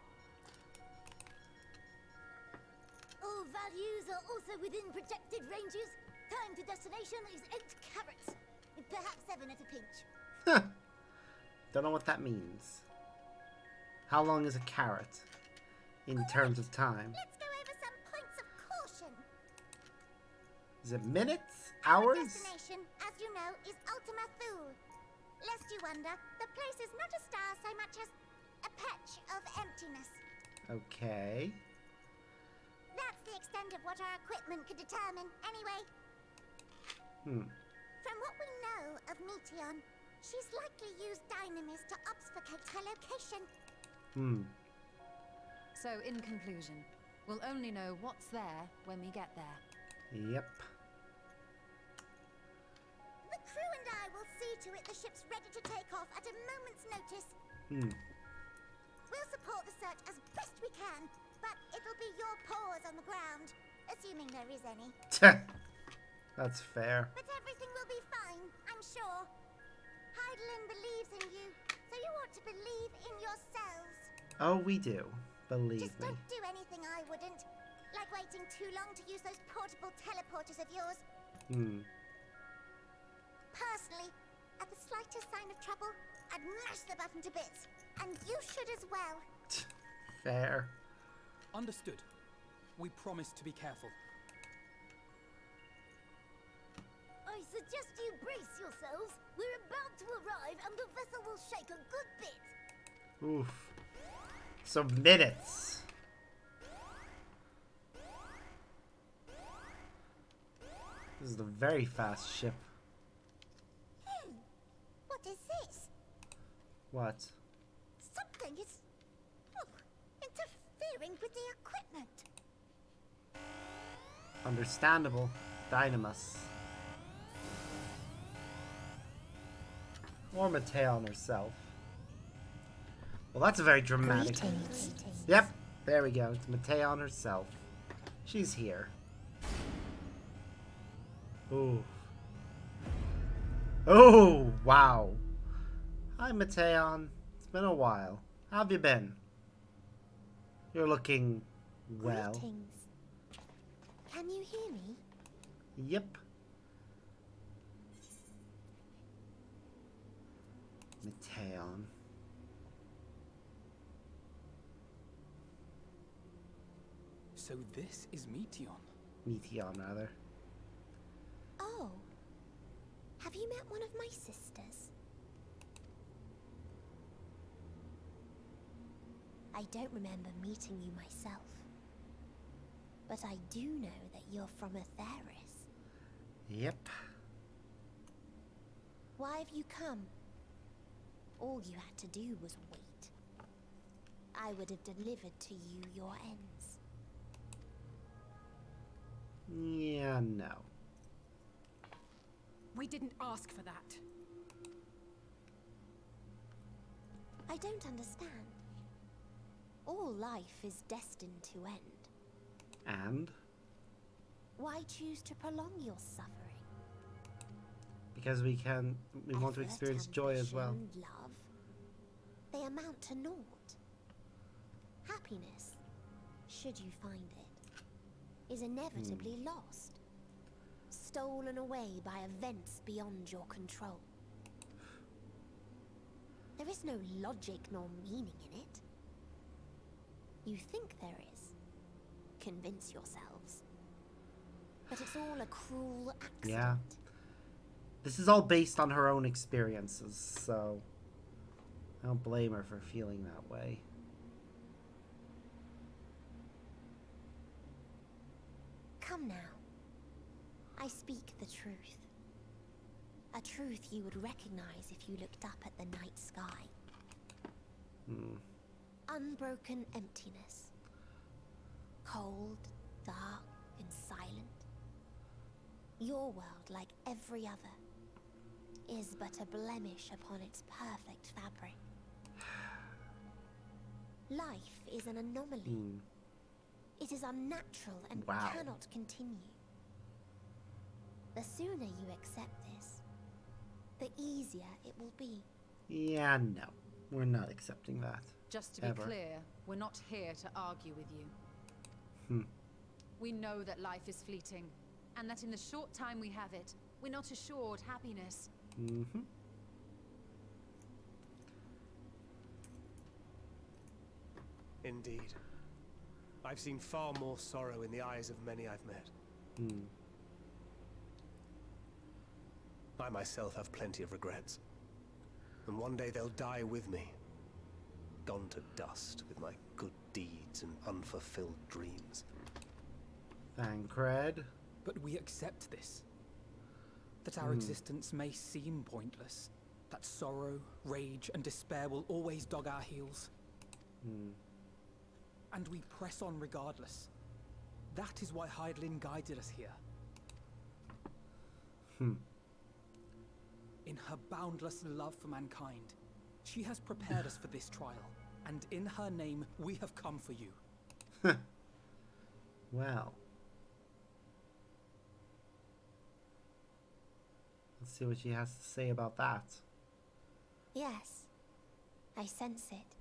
All values are also within projected ranges. Time to destination is 8 carats. Perhaps 7 at a pinch. Don't know what that means. How long is a carrot in terms of time? Let's go over some points of caution. Is it minutes? Hours? Destination, as you know, is Ultima Thule. Lest you wonder, the place is not a star so much as a patch of emptiness. Okay. That's the extent of what our equipment could determine, anyway. From what we know of Meteon, she's likely used Dynamis to obfuscate her location. So, in conclusion, we'll only know what's there when we get there. Yep. The crew and I will see to it the ship's ready to take off at a moment's notice. We'll support the search as best we can, but it'll be your paws on the ground, assuming there is any. That's fair. But everything will be fine, I'm sure. Heidelin believes in you, so you ought to believe in yourselves. Oh, we do. Believe Just me. don't do anything I wouldn't. Like waiting too long to use those portable teleporters of yours. Personally, at the slightest sign of trouble, I'd mash the button to bits. And you should as well. Fair. Understood. We promise to be careful. I suggest you brace yourselves. We're about to arrive and the vessel will shake a good bit. Oof. So minutes. This is a very fast ship. What is this? What? Something is interfering with the equipment. Understandable. Dynamis. Or Mateon herself. Well, that's a very dramatic. Yep, there we go. It's Mateon herself. She's here. Ooh. Oh, wow. Hi, Mateon. It's been a while. How have you been? You're looking well. Greetings. Can you hear me? Yep. Mateon. So this is Meteon. Meteon, rather. Oh. Have you met one of my sisters? I don't remember meeting you myself. But I do know that you're from Atheris. Yep. Why have you come? All you had to do was wait. I would have delivered to you your ends. Yeah, no. We didn't ask for that. I don't understand. All life is destined to end. And? Why choose to prolong your suffering? Because we want to experience joy as well. Ambition, love, they amount to naught. Happiness, should you find it, is inevitably lost. Stolen away by events beyond your control. There is no logic nor meaning in it. You think there is. Convince yourselves. But it's all a cruel accident. Yeah. This is all based on her own experiences, so I don't blame her for feeling that way. Come now. I speak the truth. A truth you would recognize if you looked up at the night sky. Unbroken emptiness. Cold, dark, and silent. Your world, like every other, is but a blemish upon its perfect fabric. Life is an anomaly. It is unnatural and Wow. cannot continue. The sooner you accept this, the easier it will be. Yeah, no. We're not accepting that. Just to be clear, we're not here to argue with you. We know that life is fleeting, and that in the short time we have it, we're not assured happiness. Indeed. I've seen far more sorrow in the eyes of many I've met. I myself have plenty of regrets. And one day they'll die with me. Gone to dust with my good deeds and unfulfilled dreams. Thancred. But we accept this. That our existence may seem pointless. That sorrow, rage, and despair will always dog our heels. And we press on regardless. That is why Hydaelyn guided us here. In her boundless love for mankind, she has prepared us for this trial. And in her name, we have come for you. Well. Let's see what she has to say about that. Yes, I sense it.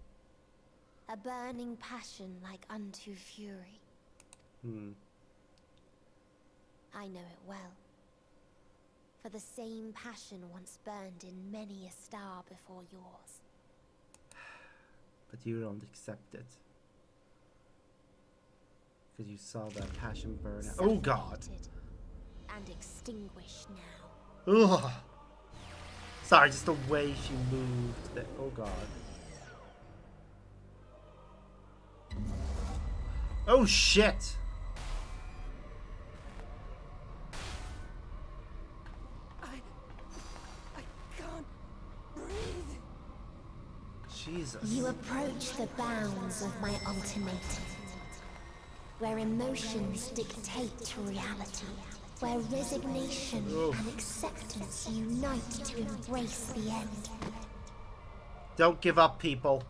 A burning passion like unto fury. I know it well. For the same passion once burned in many a star before yours. But you don't accept it. Because you saw that passion burn out. Oh god! And extinguished now. Ugh! Sorry, just the way she moved. That, oh god. Oh shit! I can't breathe. Jesus. You approach the bounds of my ultimatum, where emotions dictate reality, where resignation and acceptance unite to embrace the end. Don't give up, people.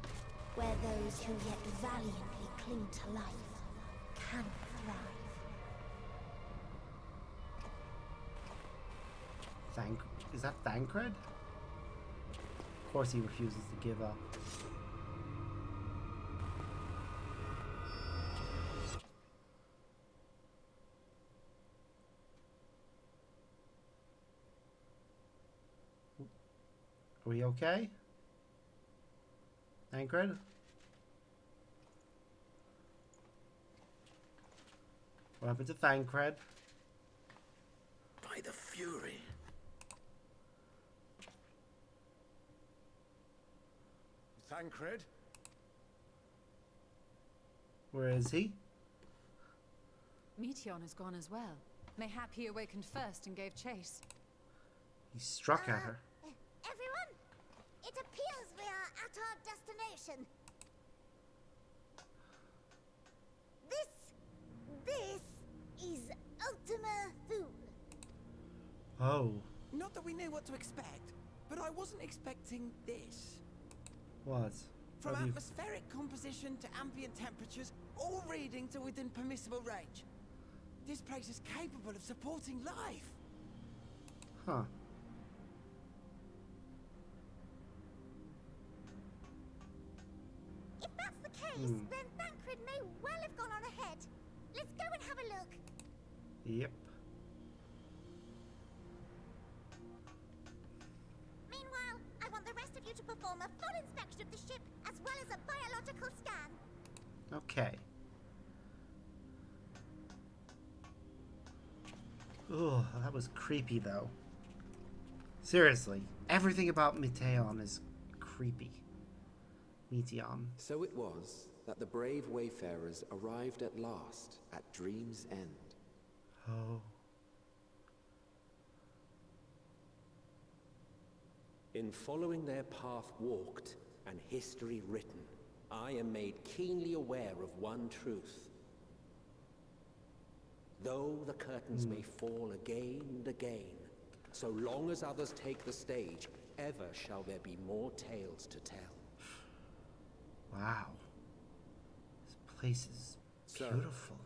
Where those who yet valiantly cling to life can thrive. Is that Thancred? Of course he refuses to give up. Are we okay? Thancred? What happened to Thancred? By the fury. Thancred? Where is he? Meteion has gone as well. Mayhap he awakened first and gave chase. He struck at her. Everyone, it appears we are at our destination. This is Ultima Thule. Oh. Not that we knew what to expect, but I wasn't expecting this. What? From atmospheric composition to ambient temperatures, all reading to within permissible range. This place is capable of supporting life. Huh. If that's the case, then Thancred may well have gone on ahead. Let's go and have a look. Yep. Meanwhile, I want the rest of you to perform a full inspection of the ship as well as a biological scan. Okay. Ugh, that was creepy though. Seriously, everything about Meteion is creepy. Meteion. So it was that the brave wayfarers arrived at last at Dream's End. Oh. In following their path walked and history written, I am made keenly aware of one truth. Though the curtains may fall again and again, so long as others take the stage, ever shall there be more tales to tell. Wow. This place is beautiful.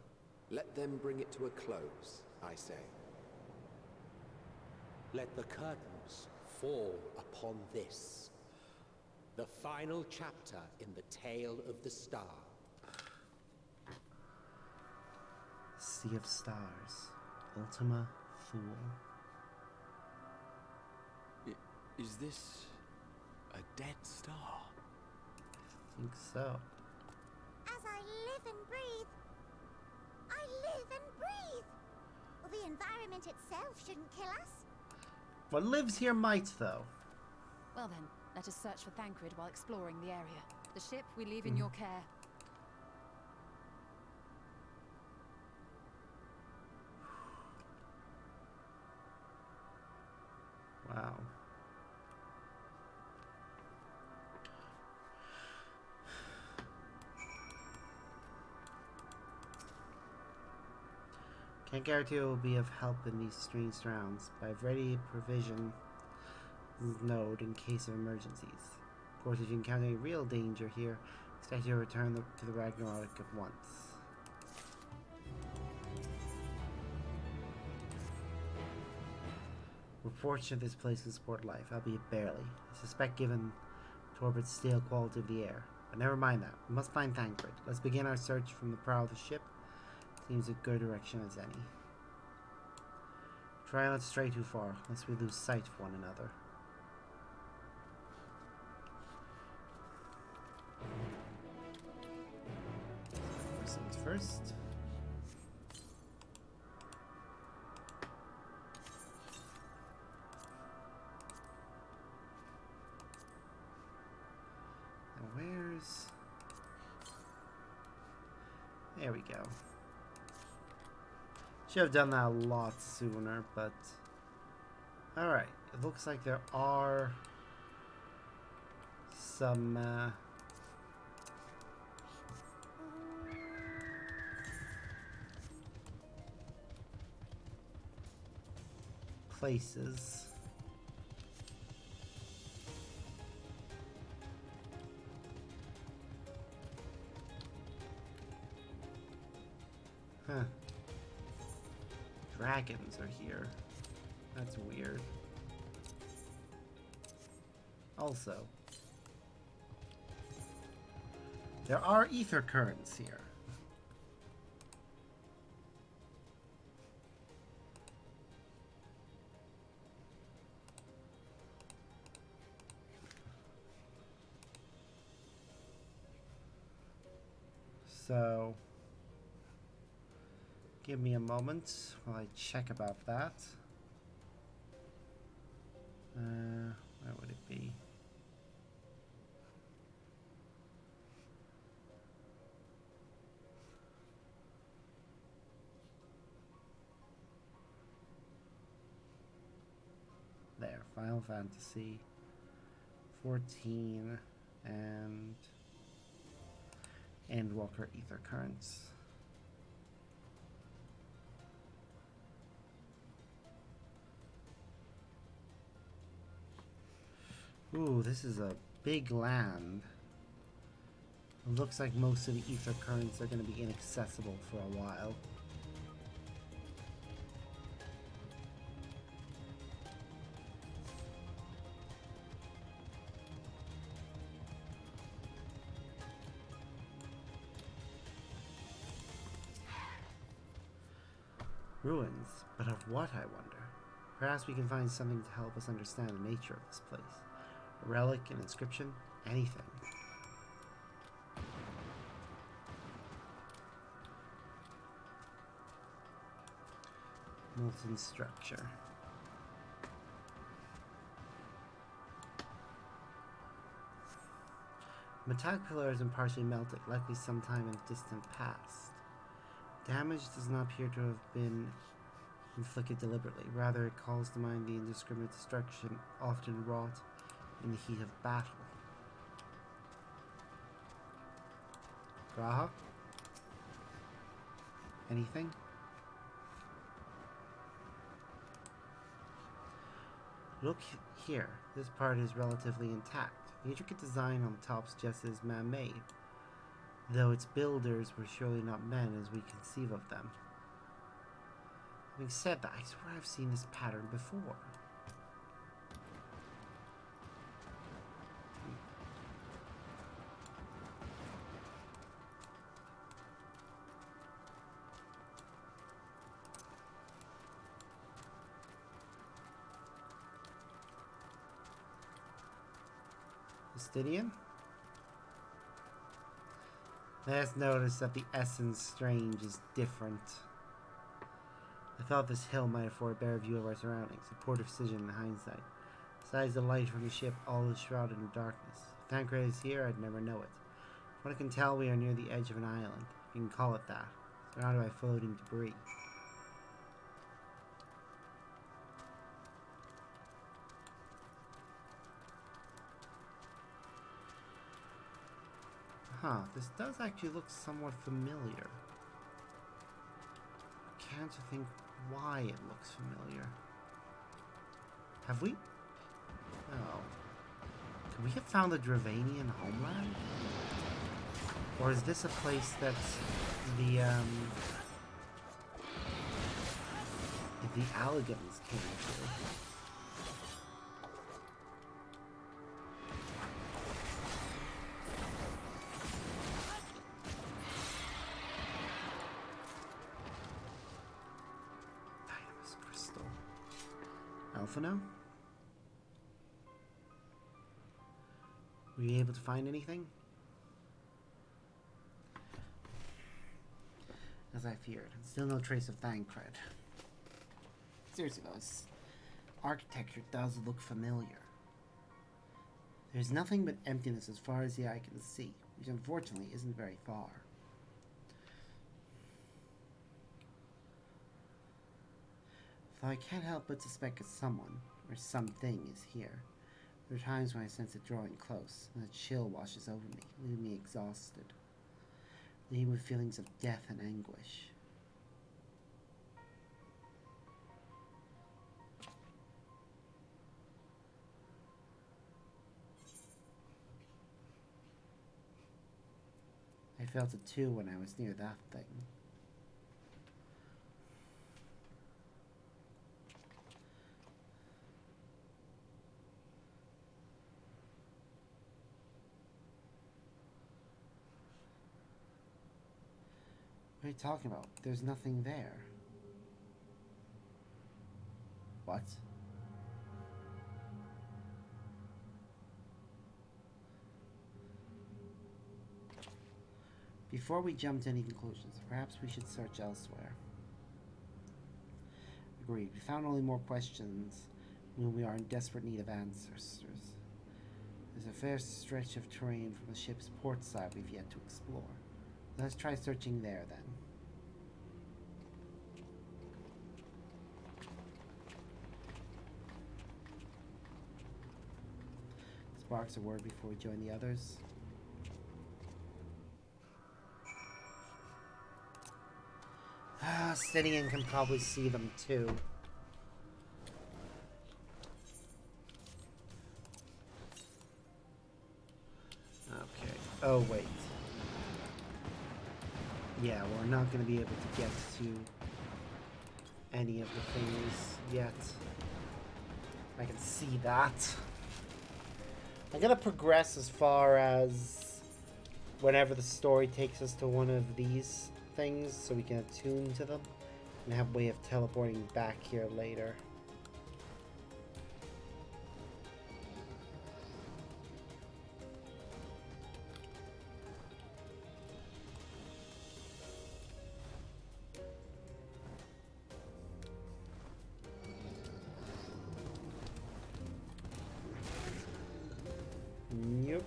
Let them bring it to a close, I say. Let the curtains fall upon this. The final chapter in the tale of the star. Sea of Stars. Ultima Thule. Is this a dead star? I think so. As I live and breathe, I live and breathe. Well, the environment itself shouldn't kill us. What lives here might, though. Well then, let us search for Thancred while exploring the area. The ship we leave in your care. Wow. Can't guarantee it will be of help in these strange rounds, but I've ready a provision node in case of emergencies. Of course, if you encounter any real danger here, expect you to return to the Ragnarok at once. We're fortunate this place can support life, albeit barely. I suspect given Torbert's stale quality of the air. But never mind that. We must find Thancred. Let's begin our search from the prow of the ship. Seems a good direction as any. Try not to stray too far, lest we lose sight of one another. First things first. Now where's... There we go. Should have done that a lot sooner, but... Alright, it looks like there are some places. Huh. Dragons are here. That's weird. Also, there are ether currents here. So, give me a moment while I check about that. Where would it be? There, Final Fantasy 14 and Endwalker Ether Currents. Ooh, this is a big land. It looks like most of the ether currents are going to be inaccessible for a while. Ruins, but of what, I wonder? Perhaps we can find something to help us understand the nature of this place. A relic, an inscription, anything. Molten structure. Metallic pillar has been partially melted, likely sometime in the distant past. Damage does not appear to have been inflicted deliberately. Rather, it calls to mind the indiscriminate destruction often wrought in the heat of battle. Graha? Anything? Look here. This part is relatively intact. The intricate design on the top suggests it is man-made. though its builders were surely not men as we conceive of them. Having said that, I swear I've seen this pattern before. Fastidian? Let's notice that the essence strange is different. I thought this hill might afford a better view of our surroundings, a poor decision in hindsight. Besides the light from the ship, all is shrouded in darkness. If Tancred is here, I'd never know it. From what I can tell, we are near the edge of an island, if you can call it that, surrounded by floating debris. Huh, this does actually look somewhat familiar. I can't think why it looks familiar. Have we? No. Could we have found the Dravanian homeland? Or is this a place that the Alligans came to? Alphino? Were you able to find anything? As I feared, still no trace of Thancred. Seriously though, this architecture does look familiar. There's nothing but emptiness as far as the eye can see, which unfortunately isn't very far. Though I can't help but suspect that someone, or something, is here. There are times when I sense it drawing close, and a chill washes over me, leaving me exhausted, leaving with feelings of death and anguish. I felt it too when I was near that thing. What are you talking about? There's nothing there. What? Before we jump to any conclusions, perhaps we should search elsewhere. Agreed. We found only more questions when we are in desperate need of answers. There's a fair stretch of terrain from the ship's port side we've yet to explore. Let's try searching there, then. Sparks a word before we join the others. Stydian can probably see them, too. Okay. Oh, wait. Yeah, we're not going to be able to get to any of the things yet. I can see that. I'm going to progress as far as whenever the story takes us to one of these things so we can attune to them and have a way of teleporting back here later. Nope.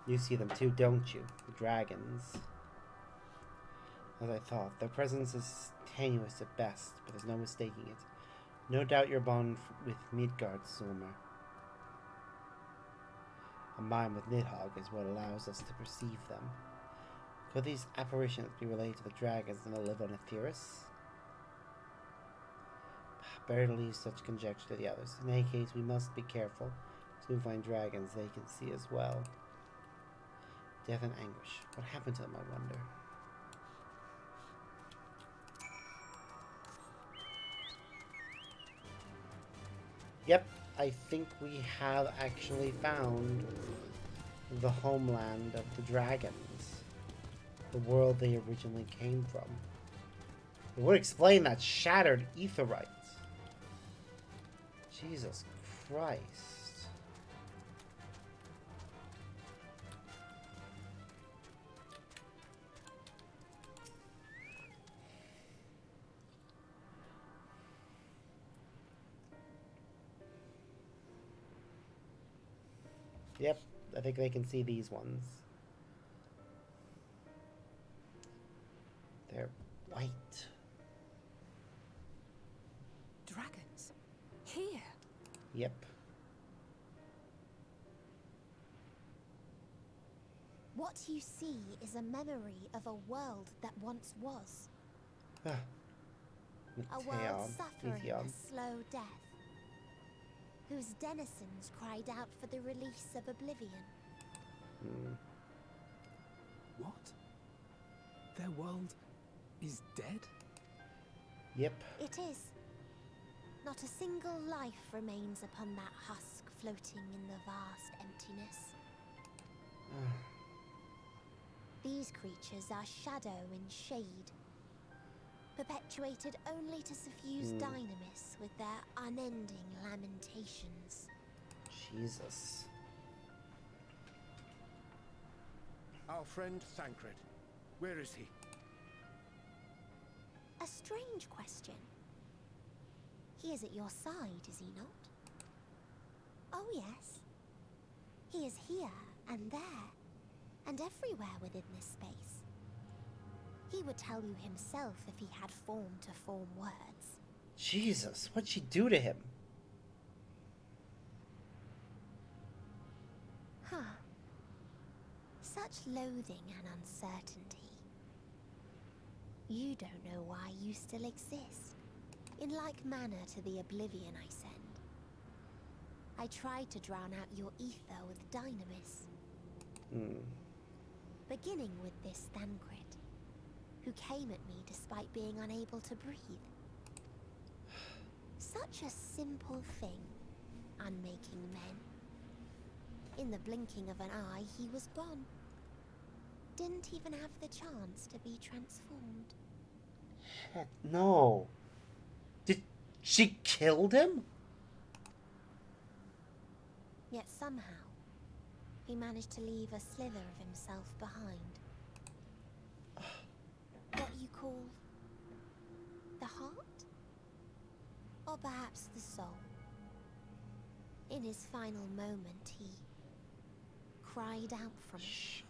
You see them too, don't you? The dragons. As I thought, their presence is tenuous at best, but there's no mistaking it. No doubt your bond with Midgard, Sulmer. Combined with Nidhogg is what allows us to perceive them. Could these apparitions be related to the dragons that live on Aetheris? Better to leave such conjecture to the others. In any case, we must be careful. Soon find dragons they can see as well. Death and anguish. What happened to them, I wonder? Yep, I think we have actually found the homeland of the dragons. The world they originally came from. It would explain that shattered aetheryte. Jesus Christ. Yep, I think they can see these ones. They're white. Dragons? Here? Yep. What you see is a memory of a world that once was. A world suffering a slow death, whose denizens cried out for the release of oblivion. What? Their world is dead? Yep. It is. Not a single life remains upon that husk floating in the vast emptiness. These creatures are shadow and shade, perpetuated only to suffuse dynamis with their unending lamentations. Jesus. Our friend Thancred. Where is he? A strange question. He is at your side, is he not? Oh yes. He is here and there, and everywhere within this space. He would tell you himself if he had form to form words. Jesus, what'd she do to him? Huh. Such loathing and uncertainty. You don't know why you still exist. In like manner to the oblivion I send. I tried to drown out your ether with dynamis. Beginning with this Thancred, who came at me despite being unable to breathe. Such a simple thing, unmaking men. In the blinking of an eye, he was gone. Didn't even have the chance to be transformed. Shit, no. Did she killed him? Yet somehow, he managed to leave a slither of himself behind. What you call the heart? Or perhaps the soul. In his final moment, he cried out from it.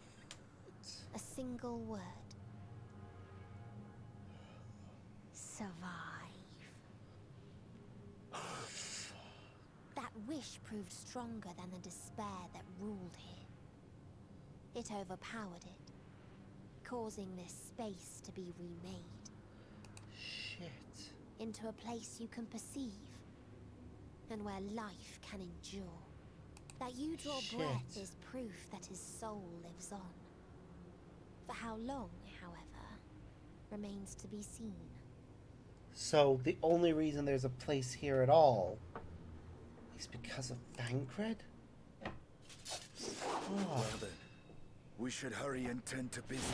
A single word. Survive. That wish proved stronger than the despair that ruled here. It overpowered it, causing this space to be remade. Shit. Into a place you can perceive, and where life can endure. That you draw breath is proof that his soul lives on. For how long, however, remains to be seen. So the only reason there's a place here at all is because of Thancred? Well then, we should hurry and tend to business.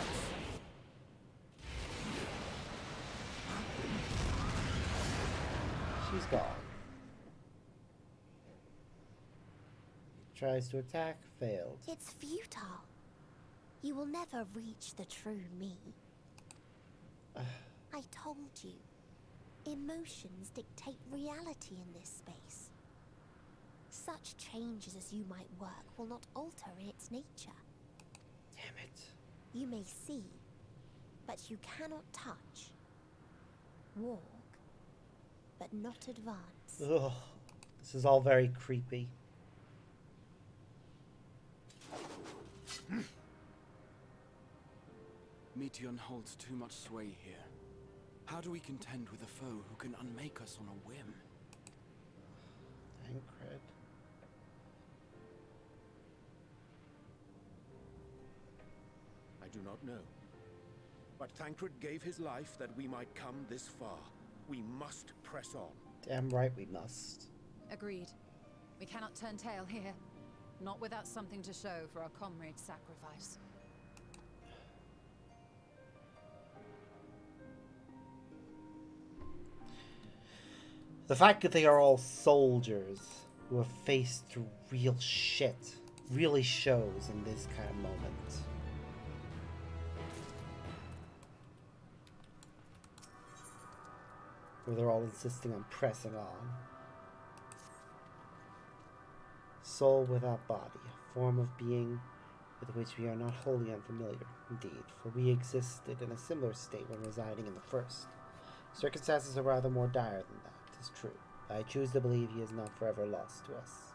She's gone. Tries to attack, failed. It's futile. You will never reach the true me. I told you. Emotions dictate reality in this space. Such changes as you might work will not alter its nature. Damn it. You may see, but you cannot touch. Walk, but not advance. Ugh. This is all very creepy. Meteon holds too much sway here. How do we contend with a foe who can unmake us on a whim? do not know. But Thancred gave his life that we might come this far. We must press on. Damn right we must. Agreed. We cannot turn tail here. Not without something to show for our comrade's sacrifice. The fact that they are all soldiers who have faced through real shit really shows in this kind of moment. Where they're all insisting on pressing on. Soul without body, a form of being with which we are not wholly unfamiliar, indeed, for we existed in a similar state when residing in the first. Circumstances are rather more dire than that, 'tis true. I choose to believe he is not forever lost to us.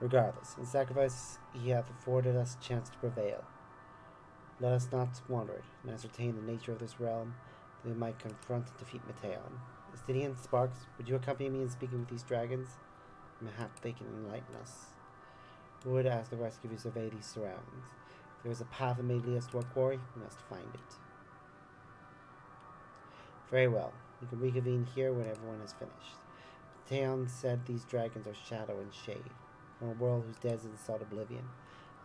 Regardless, in sacrifice he hath afforded us a chance to prevail. Let us not wander it, and ascertain the nature of this realm, that we might confront and defeat Mateon. Estidian, Sparks, would you accompany me in speaking with these dragons? Mayhap they can enlighten us. Would, as the rest of you, survey these surroundings. If there is a path that may lead us to our quarry, we must find it. Very well. We can reconvene here when everyone has finished. Mateon said these dragons are shadow and shade, from a world whose denizens sought oblivion.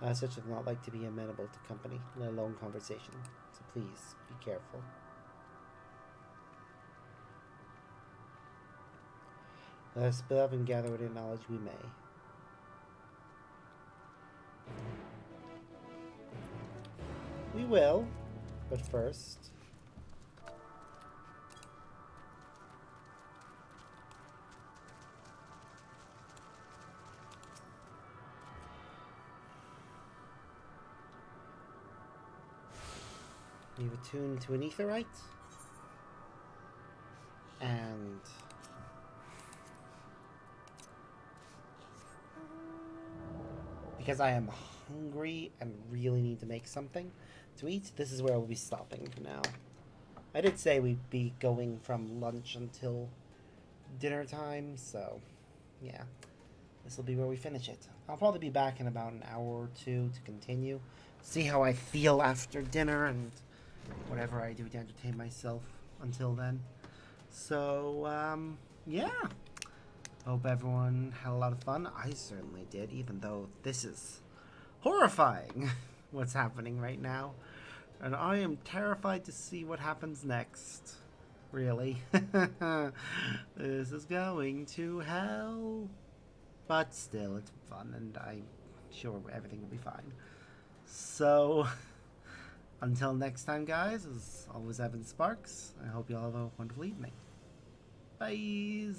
As such, do not like to be amenable to company, let alone conversation. So please, be careful. Let us split up and gather what knowledge we may. We will, but first... we've attuned to an aetherite. And... because I am hungry and really need to make something to eat, this is where we'll be stopping for now. I did say we'd be going from lunch until dinner time, so yeah, this will be where we finish it. I'll probably be back in about an hour or two to continue, see how I feel after dinner and whatever I do to entertain myself until then. So, yeah. Hope everyone had a lot of fun. I certainly did, even though this is horrifying what's happening right now. And I am terrified to see what happens next. Really. This is going to hell. But still, it's fun, and I'm sure everything will be fine. So, until next time, guys, as always, Evan Sparks. I hope you all have a wonderful evening. Bye.